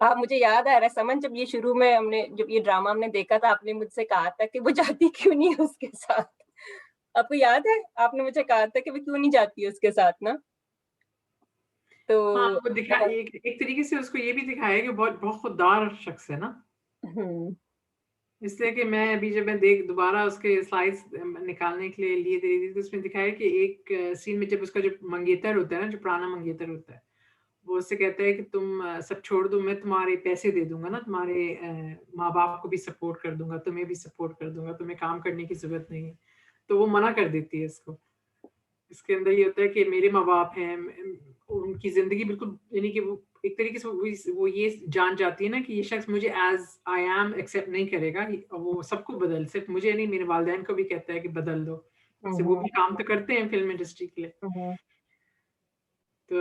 आप, मुझे याद आ रहा है समन, जब ये शुरू में जब ये ड्रामा हमने देखा था, आपने मुझसे कहा था कि वो जाती क्यों नहीं है उसके साथ, आपको याद है? आपने मुझे कहा था कि वो क्यों नहीं जाती है उसके साथ ना, तो हाँ, वो एक तरीके से उसको ये भी दिखाया है कि बहुत बहुत खुददार शख्स है ना, इसलिए कि मैं अभी जब मैं दोबारा उसके स्लाइड्स निकालने के लिए दे रही थी, तो उसमें दिखाया कि एक सीन में जब उसका जो मंगेतर होता है ना, जो पुराना मंगेतर होता है, वो उससे कहता है कि तुम सब छोड़ दो, मैं तुम्हारे पैसे दे दूंगा ना, तुम्हारे माँ बाप को भी सपोर्ट कर दूंगा, तुम्हें भी सपोर्ट कर दूंगा, तुम्हें काम करने की जरूरत नहीं है। तो वो मना कर देती है इसको। इसके अंदर ये होता है कि मेरे माँ बाप हैं, उनकी जिंदगी बिल्कुल, यानी कि वो एक तरीके से वो ये जान जाती है ना कि ये शख्स मुझे एज आई एम एक्सेप्ट नहीं करेगा, वो सबको बदल, सिर्फ मुझे नहीं, मेरे वालिदैन को भी कहता है कि बदल दो। से वो भी काम तो करते हैं फिल्म इंडस्ट्री के लिए। तो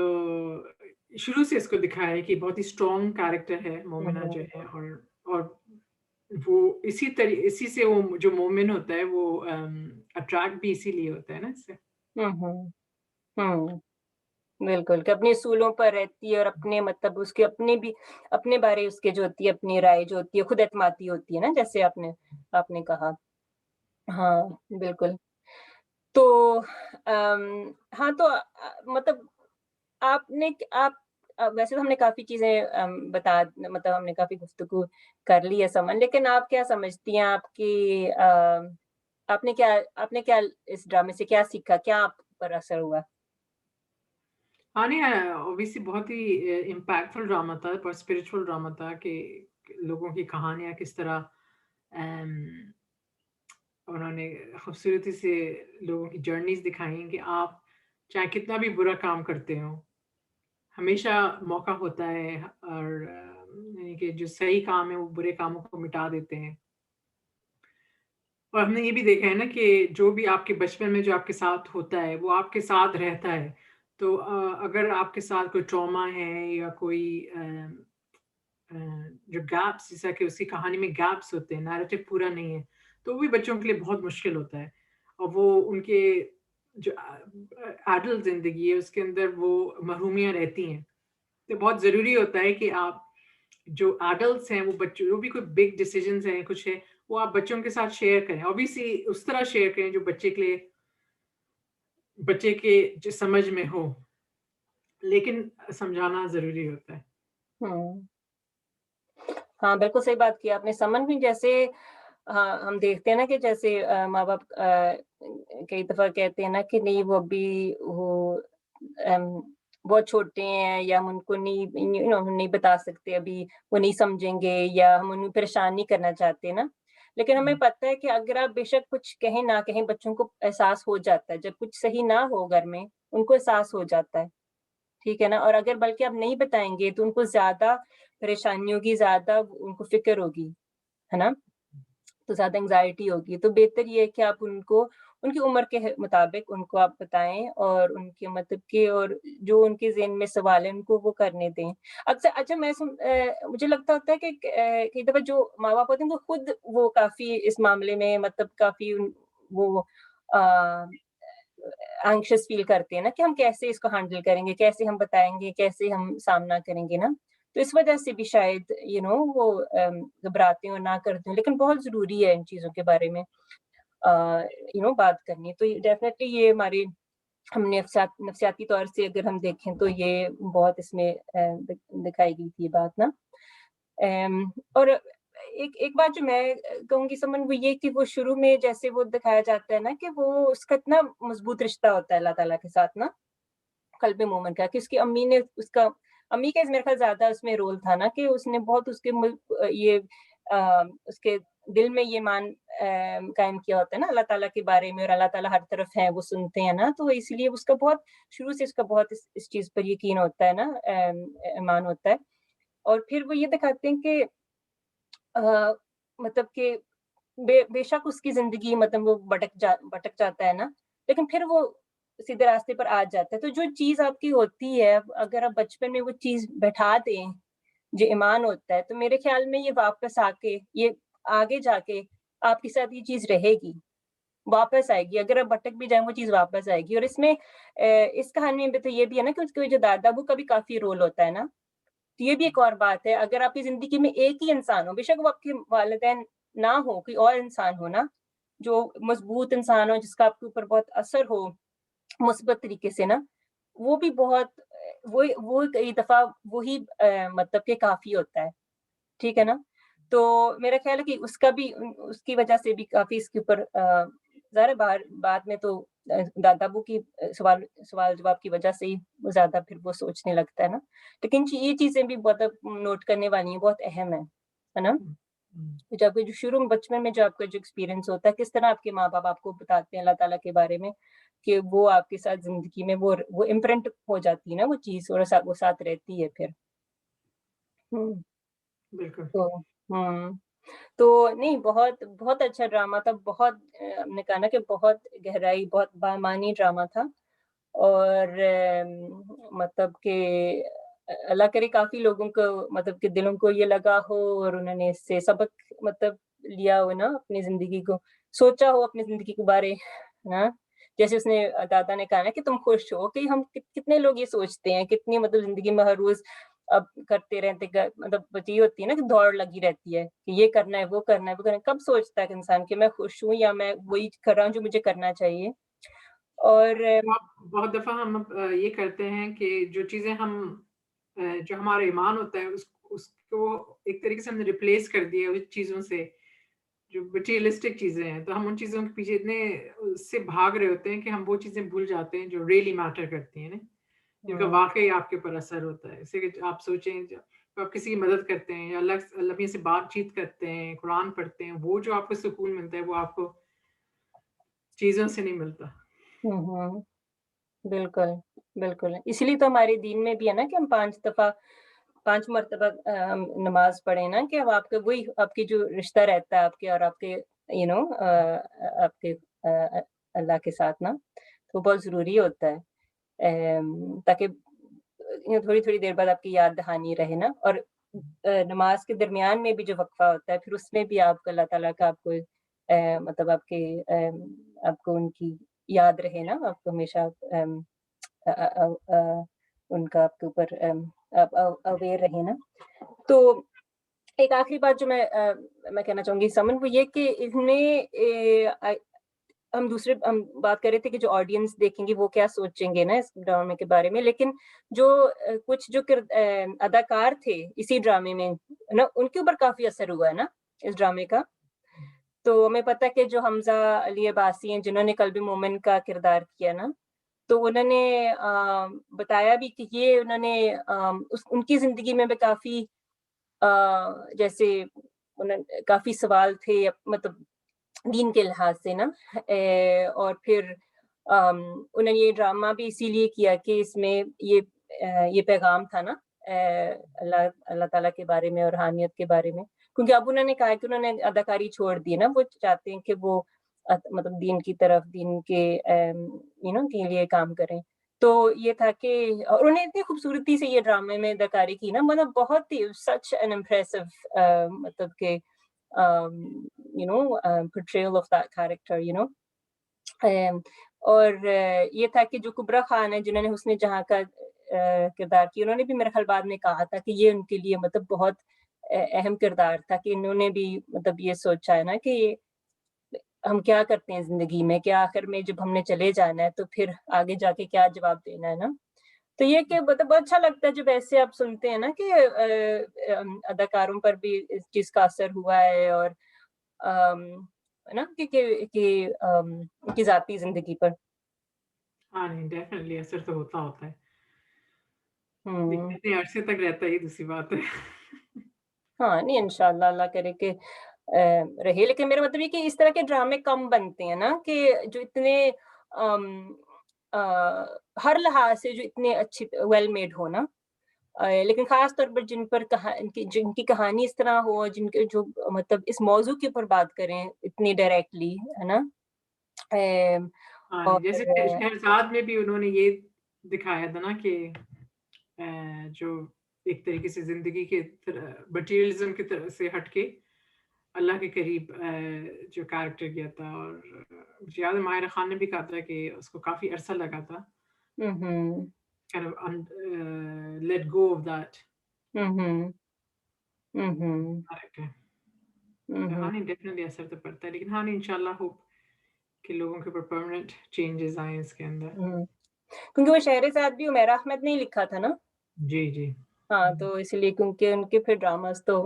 शुरू से इसको दिखाया है कि बहुत ही स्ट्रॉन्ग कैरेक्टर है मोमिना जो है, और वो इसी से वो जो मोमिन होता है वो अट्रैक्ट भी इसीलिए होता है ना इससे। हम्म बिल्कुल कि अपने सूलों पर रहती है और अपने मतलब उसके अपने भी अपने बारे उसके जो होती है अपनी राय जो होती है खुद एतमादी होती है ना, जैसे आपने आपने कहा। हाँ बिल्कुल। तो हाँ तो मतलब आपने आप वैसे तो हमने काफ़ी चीज़ें बता मतलब हमने काफ़ी गुफ्तगू कर ली है समन, लेकिन आप क्या समझती हैं आपकी आपने क्या इस ड्रामे से क्या सीखा? क्या आप पर असर हुआ? हाँ, नहीं ऑब्वियसली बहुत ही इम्पैक्टफुल ड्रामा था, बहुत स्पिरिचुअल ड्रामा था कि लोगों की कहानियाँ किस तरह अम, उन्होंने खूबसूरती से लोगों की जर्नीज़ दिखाई कि आप चाहे कितना भी बुरा काम करते हो, हमेशा मौका होता है और यानी कि जो सही काम है वो बुरे कामों को मिटा देते हैं। और हमने ये भी देखा है ना कि जो भी आपके बचपन में जो आपके साथ होता है, वो आपके साथ रहता है। तो अगर आपके साथ कोई ट्रॉमा है या कोई अ, जो गैप्स जैसा कि उसकी कहानी में गैप्स होते हैं, नैरेटिव पूरा नहीं है, तो वो भी बच्चों के लिए बहुत मुश्किल होता है। और वो उनके जो एडल्ट ज़िंदगी है, उसके अंदर वो महरूमियाँ रहती हैं। तो बहुत ज़रूरी होता है कि आप जो एडल्ट्स हैं, वो बच्चों जो भी कोई बिग डिसीजंस हैं, कुछ है, वो आप बच्चों के साथ शेयर करें। ऑब्वियसली उस तरह शेयर करें जो बच्चे के जो समझ में हो, लेकिन समझाना ज़रूरी होता है। हुँ। हाँ, बिल्कुल सही बात की आपने। समन भी जैसे हाँ, हम देखते हैं ना कि जैसे माँ-बाप कई दफ़ा कहते हैं ना कि नहीं वो अभी वो अम, बहुत छोटे हैं या हम उनको नहीं नहीं बता सकते अभी, वो नहीं समझेंगे या हम उन्हें परेशान नहीं करना चाहते ना। लेकिन हमें पता है कि अगर आप बेशक कुछ कहें ना कहें, बच्चों को एहसास हो जाता है। जब कुछ सही ना हो घर में, उनको एहसास हो जाता है। ठीक है ना? और अगर बल्कि आप नहीं बताएँगे तो उनको ज़्यादा परेशानियों की ज़्यादा उनको फ़िक्र होगी, है ना? तो ज़्यादा एंग्ज़ायटी होगी। तो बेहतर ये है कि आप उनको उनकी उम्र के मुताबिक उनको आप बताएँ और उनके मतलब के और जो उनके ज़हन में सवाल है उनको वो करने दें। अक्सर अच्छा मुझे लगता होता है कि कई दफ़ा जो माँ-बाप होते हैं वो खुद वो काफ़ी इस मामले में मतलब काफ़ी वो अ एंग्ज़ियस फ़ील करते हैं ना कि हम कैसे इसको हैंडल करेंगे, कैसे हम बताएँगे, कैसे हम सामना करेंगे ना। तो इस वज़ह से भी शायद वो घबराते हों, ना करते हों, लेकिन बहुत ज़रूरी है इन चीज़ों के बारे में बात करनी। तो ये डेफ़िनेटली ये हमारी हम नफ़सियाती तौर से अगर हम देखें तो ये बहुत इसमें दिखाई गई थी ये बात ना। और एक एक बात जो मैं कहूँगी समन वो ये कि वो शुरू में जैसे वो दिखाया जाता है ना कि वो उसका इतना मज़बूत रिश्ता होता है अल्लाह ताला के साथ ना, क़ल्ब मोमिन का कि उसकी अम्मी ने उसका अम्मी का मेरे ख़्याल ज़्यादा उसमें रोल था ना कि उसने बहुत उसके उसके दिल में ये कायम किया होता है ना अल्लाह ताला के बारे में और अल्लाह ताला हर तरफ है, वो सुनते हैं ना, तो इसलिए उसका बहुत शुरू से उसका बहुत इस चीज़ पर यकीन होता है ना ईमान होता है। और फिर वो ये दिखाते हैं कि अ, मतलब कि बेशक उसकी ज़िंदगी मतलब वो भटक जाता है ना, लेकिन फिर वो सीधे रास्ते पर आ जाता है। तो जो चीज़ आपकी होती है, अगर आप बचपन में वो चीज़ बैठा दें, जो ईमान होता है, तो मेरे ख़्याल में ये वापस आके ये आगे जाके आपके साथ ये चीज़ रहेगी, वापस आएगी। अगर आप भटक भी जाएँ, वो चीज़ वापस आएगी और इसमें इस कहानी में तो ये भी है ना कि उसके जो दादा-अबू का भी काफ़ी रोल होता है ना। तो ये भी एक और बात है, अगर आपकी ज़िंदगी में एक ही इंसान हो, बेशक वो आपके वालिदैन ना हो, कोई और इंसान हो ना, जो मज़बूत इंसान हो, जिसका आपके ऊपर बहुत असर हो, मुस्बत तरीके से ना, वो भी बहुत वो कई दफ़ा वही मतलब कि काफ़ी होता है, ठीक है ना? तो मेरा ख़्याल है कि उसका भी उसकी वज़ह से भी काफ़ी इसके ऊपर ज़ाहिर है बाद में तो दादा-अबू की सवाल-जवाब की वज़ह से ही वो ज़्यादा फिर वो सोचने लगता है ना। लेकिन ये चीज़ें भी बहुत नोट करने वाली हैं, बहुत अहम है ना? हुँ, हुँ। तो जब जो शुरू में बचपन में जो आपका जो एक्सपीरियंस होता है, किस तरह आपके माँ-बाप आपको बताते हैं अल्लाह ताला के बारे में, कि वो आपके साथ ज़िंदगी में वो इम्प्रिंट हो जाती है ना वो चीज़ और वो साथ रहती है फिर। हुँ, बिल्कुल। तो हुँ। तो नहीं बहुत बहुत अच्छा ड्रामा था, बहुत हमने कहा ना कि बहुत गहराई, बहुत बामानी ड्रामा था और मतलब कि अल्लाह करे काफ़ी लोगों को मतलब कि दिलों को ये लगा हो और उन्होंने इससे सबक मतलब लिया हो ना अपनी ज़िंदगी को, सोचा हो अपनी ज़िंदगी के बारे ना, जैसे उसने दादा ने कहा ना कि तुम खुश हो, कि हम कितने लोग ये सोचते हैं, कितनी मतलब जिंदगी में हर रोज अब करते रहते मतलब बची होती है ना कि दौड़ लगी रहती है कि ये करना है, वो करना है, वो करना है। कब सोचता है इंसान कि मैं खुश हूँ या मैं वही कर रहा हूँ जो मुझे करना चाहिए। और बहुत दफ़ा हम ये करते हैं कि जो चीज़ें हम जो हमारा ईमान होता है उसको एक तरीके से हमने रिप्लेस कर दिया उस चीज़ों से जो मटेरियलिस्टिक चीज़ें हैं, तो हम उन चीज़ों के पीछे इतने उससे भाग रहे होते हैं कि हम वो चीज़ें भूल जाते हैं जो रियली मैटर करती हैं ना, जिनका वाक़ई आपके ऊपर असर होता है। जैसे कि आप सोचें तो आप किसी की मदद करते हैं या अल्लाह से बातचीत करते हैं, कुरान पढ़ते हैं, वो जो आपको सुकून मिलता है वो आपको चीज़ों से नहीं मिलता। हम्म, बिल्कुल, बिल्कुल। इसीलिए तो हमारे दीन में भी है ना कि हम 5 मर्तबा नमाज़ पढ़े ना, कि अब आपका वही आपकी जो रिश्ता रहता है आपके और आपके आपके अल्लाह के साथ ना, तो बहुत ज़रूरी होता है। ताकि थोड़ी-थोड़ी देर बाद आपकी याद दहानी रहे ना, और नमाज़ के दरमियान में भी जो वक़फ़ा होता है, फिर उसमें भी आपको अल्लाह ताला का आपको मतलब आपको उनकी याद रहे ना, आपको हमेशा उनका आपके ऊपर आप अवेयर रहे ना। तो एक आखिरी बात जो मैं कहना चाहूँगी समन, वो ये कि इसमें हम बात कर रहे थे कि जो ऑडियंस देखेंगे वो क्या सोचेंगे ना इस ड्रामे के बारे में, लेकिन जो कुछ जो अदाकार थे इसी ड्रामे में ना, उनके ऊपर काफ़ी असर हुआ है ना इस ड्रामे का। तो हमें पता है कि जो हमज़ा अली अब्बासी हैं जिन्होंने कल्ब मोमिन का किरदार किया ना, तो उन्होंने बताया भी कि ये उन्होंने उनकी ज़िंदगी में भी काफ़ी जैसे काफ़ी सवाल थे मतलब दीन के लिहाज से ना, और फिर उन्होंने ये ड्रामा भी इसीलिए किया कि इसमें ये पैगाम था ना अल्लाह अल्लाह ताला के बारे में और रूहानियत के बारे में। क्योंकि अब उन्होंने कहा कि उन्होंने अदाकारी छोड़ दी है ना, वो चाहते हैं कि वो मतलब दीन की तरफ, दीन के के लिए काम करें। तो ये था कि और उन्होंने इतनी खूबसूरती से ये ड्रामे में अदाकारी की ना, मतलब बहुत ही सच एन इम्प्रेसिव मतलब के portrayal of that character, और ये था कि जो कुबरा खान है जिन्होंने हुस्न जहाँ का किरदार किया, उन्होंने भी मेरे ख्याल बाद में कहा था कि ये उनके लिए मतलब बहुत अहम किरदार था, कि इन्होंने भी मतलब ये सोचा है ना कि हम क्या करते हैं ज़िंदगी में, कि आखिर में जब हमने चले जाना है तो फिर आगे जाके क्या जवाब देना है ना। तो ये कि मतलब बहुत अच्छा लगता है जब ऐसे आप सुनते हैं ना कि अदाकारों पर भी इस चीज़ का असर हुआ है, और है ना उनकी ज़ाती ज़िंदगी पर। हाँ, नहीं डेफ़िनिटली असर तो होता है। लेकिन हुँ। इतने अरसे तक रहता है ये दूसरी बात है। हाँ, नहीं इंशाअल्लाह अल्लाह करे कि रहे, लेकिन मेरा मतलब ये कि इस तरह के ड्रामे कम बनते हैं ना, कि जो इतने अम, अ, हर लिहाज से जो इतने अच्छे वेल मेड हो ना। लेकिन ख़ास तौर पर जिन पर जिनकी कहानी इस तरह हो, जिनके जो मतलब इस मौज़ू के ऊपर बात करें इतनी डायरेक्टली, है ना? अ, हाँ, और जैसे शहरज़ाद में भी उन्होंने ये दिखाया था ना कि जो एक तरीके से ज़िंदगी के मटीरियलिज़्म की तरफ से हट के अल्लाह के करीब जो कैरेक्टर किया था, और मुझे याद है माहिरा खान ने भी कहा था कि उसको काफ़ी अरसा लगा था हुँ, हुँ। kind of let go of that hmm, hmm. Hmm, hmm. character. हुँ, तो हुँ। हाँ, नहीं डेफ़िनिटली असर तो पड़ता है, लेकिन हाँ, नहीं इंशाल्लाह होप कि लोगों के ऊपर परमानेंट चेंजेस आएँ इसके अंदर। हुँ। क्योंकि वो शहरज़ाद भी उमैरा अहमद ने ही लिखा था ना? जी, जी। हाँ, तो इसलिए क्योंकि उनके फिर ड्रामाज़ तो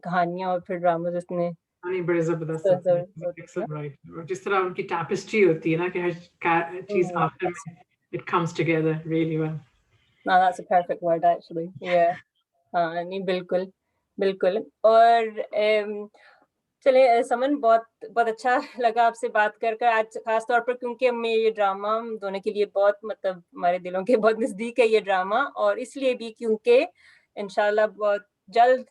कहानियाँ और फिर ड्रामाज़ उसमें हाँ, नहीं बड़े ज़बरदस्त होते हैं, ज़बरदस्त होते हैं ना? एक्सेलेंट राइटर, और जिस तरह उनकी टैपेस्ट्री होती है ना कि हर चीज़ हुँ, आखिर में it comes together really well. no, that's a perfect word actually. Yeah. हाँ, नहीं बिल्कुल, बिल्कुल। और चलिए समन बहुत बहुत अच्छा लगा आपसे बात कर आज ख़ास तौर पर, क्योंकि हमें ये ड्रामा हम दोनों के लिए बहुत मतलब हमारे दिलों के बहुत नज़दीक है ये ड्रामा, और इसलिए भी क्योंकि इंशाल्लाह बहुत जल्द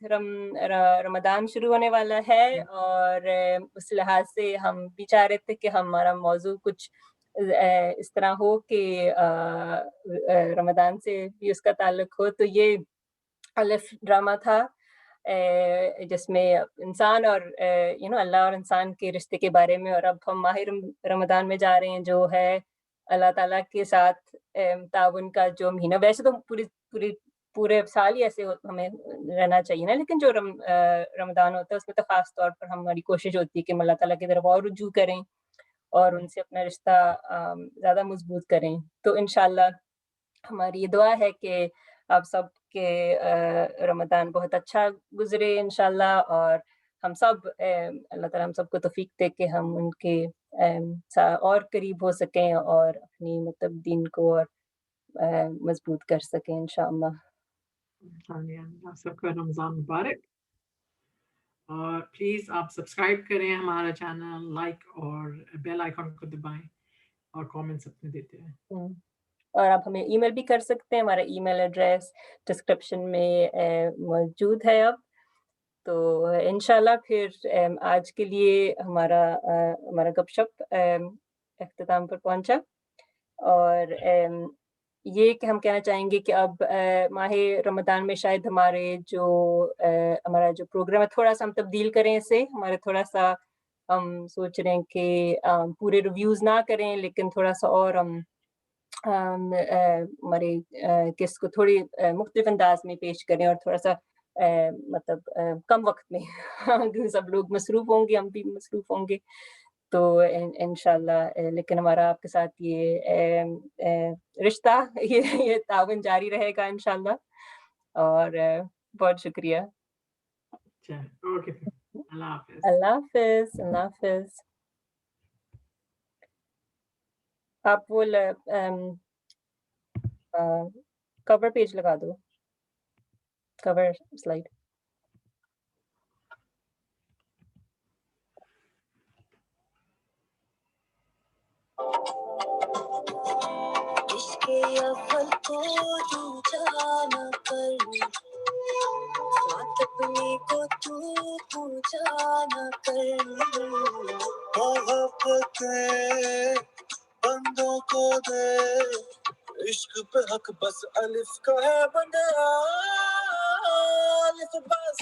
रमज़ान शुरू होने वाला है, और उस लिहाज से हम भी चाह रहे थे कि हमारा मौज़ू कुछ इस तरह हो कि रमज़ान से भी उसका ताल्लुक हो, तो ये अलिफ ड्रामा था। جس میں انسان اور اللہ اور انسان کے رشتے کے بارے میں. اور اب ہم ماہ رمضان میں جا رہے ہیں جو ہے اللہ تعالیٰ کے ساتھ تعاون کا جو مہینہ. ویسے تو پورے سال ہی ایسے ہمیں رہنا چاہیے نا, لیکن جو رمضان ہوتا ہے اس میں تو خاص طور پر ہماری کوشش ہوتی ہے کہ ہم اللہ تعالیٰ کی طرف اور رجوع کریں اور ان سے اپنا رشتہ زیادہ مضبوط کریں. تو انشاءاللہ ہماری یہ دعا ہے کہ آپ سب کے رمضان بہت اچھا گزرے انشاءاللہ, اور ہم سب اللہ تعالیٰ ہم سب کو توفیق دے کہ ہم ان کے اور قریب ہو سکیں اور اپنی مطلب دین کو اور مضبوط کر سکیں انشاءاللہ. آپ سب کا رمضان مبارک. اور پلیز آپ سبسکرائب کریں ہمارا چینل, لائک اور بیل آئیکن کو دبائیں اور کامنٹس اپنے دیتے ہیں. اور آپ ہمیں ای میل بھی کر سکتے ہیں, ہمارا ای میل ایڈریس ڈسکرپشن میں موجود ہے اب. تو انشاءاللہ پھر آج کے لیے ہمارا گپ شپ اختتام پر پہنچا. اور یہ کہ ہم کہنا چاہیں گے کہ اب ماہ رمضان میں شاید ہمارا جو پروگرام ہے تھوڑا سا ہم تبدیل کریں اسے. تھوڑا سا ہم سوچ رہے ہیں کہ پورے ریویوز نہ کریں, لیکن تھوڑا سا اور ہم ہمارے قسط کو تھوڑی مختلف انداز میں پیش کریں اور تھوڑا سا مطلب کم وقت میں. سب لوگ مصروف ہوں گے, ہم بھی مصروف ہوں گے, تو انشاءاللہ لیکن ہمارا آپ کے ساتھ یہ رشتہ یہ تعاون جاری رہے گا انشاءاللہ. اور بہت شکریہ. اوکے, اللہ حافظ. اللہ حافظ. اللہ حافظ. آپ وہ کور پیج لگا دو, کور سلائڈ. اول کو تو جانا کر, ساتھ اپنے کو تو پوجانا کر, محبتیں بندوں کو دے, عشق پہ حق بس الف کا ہے بندہ, الف بس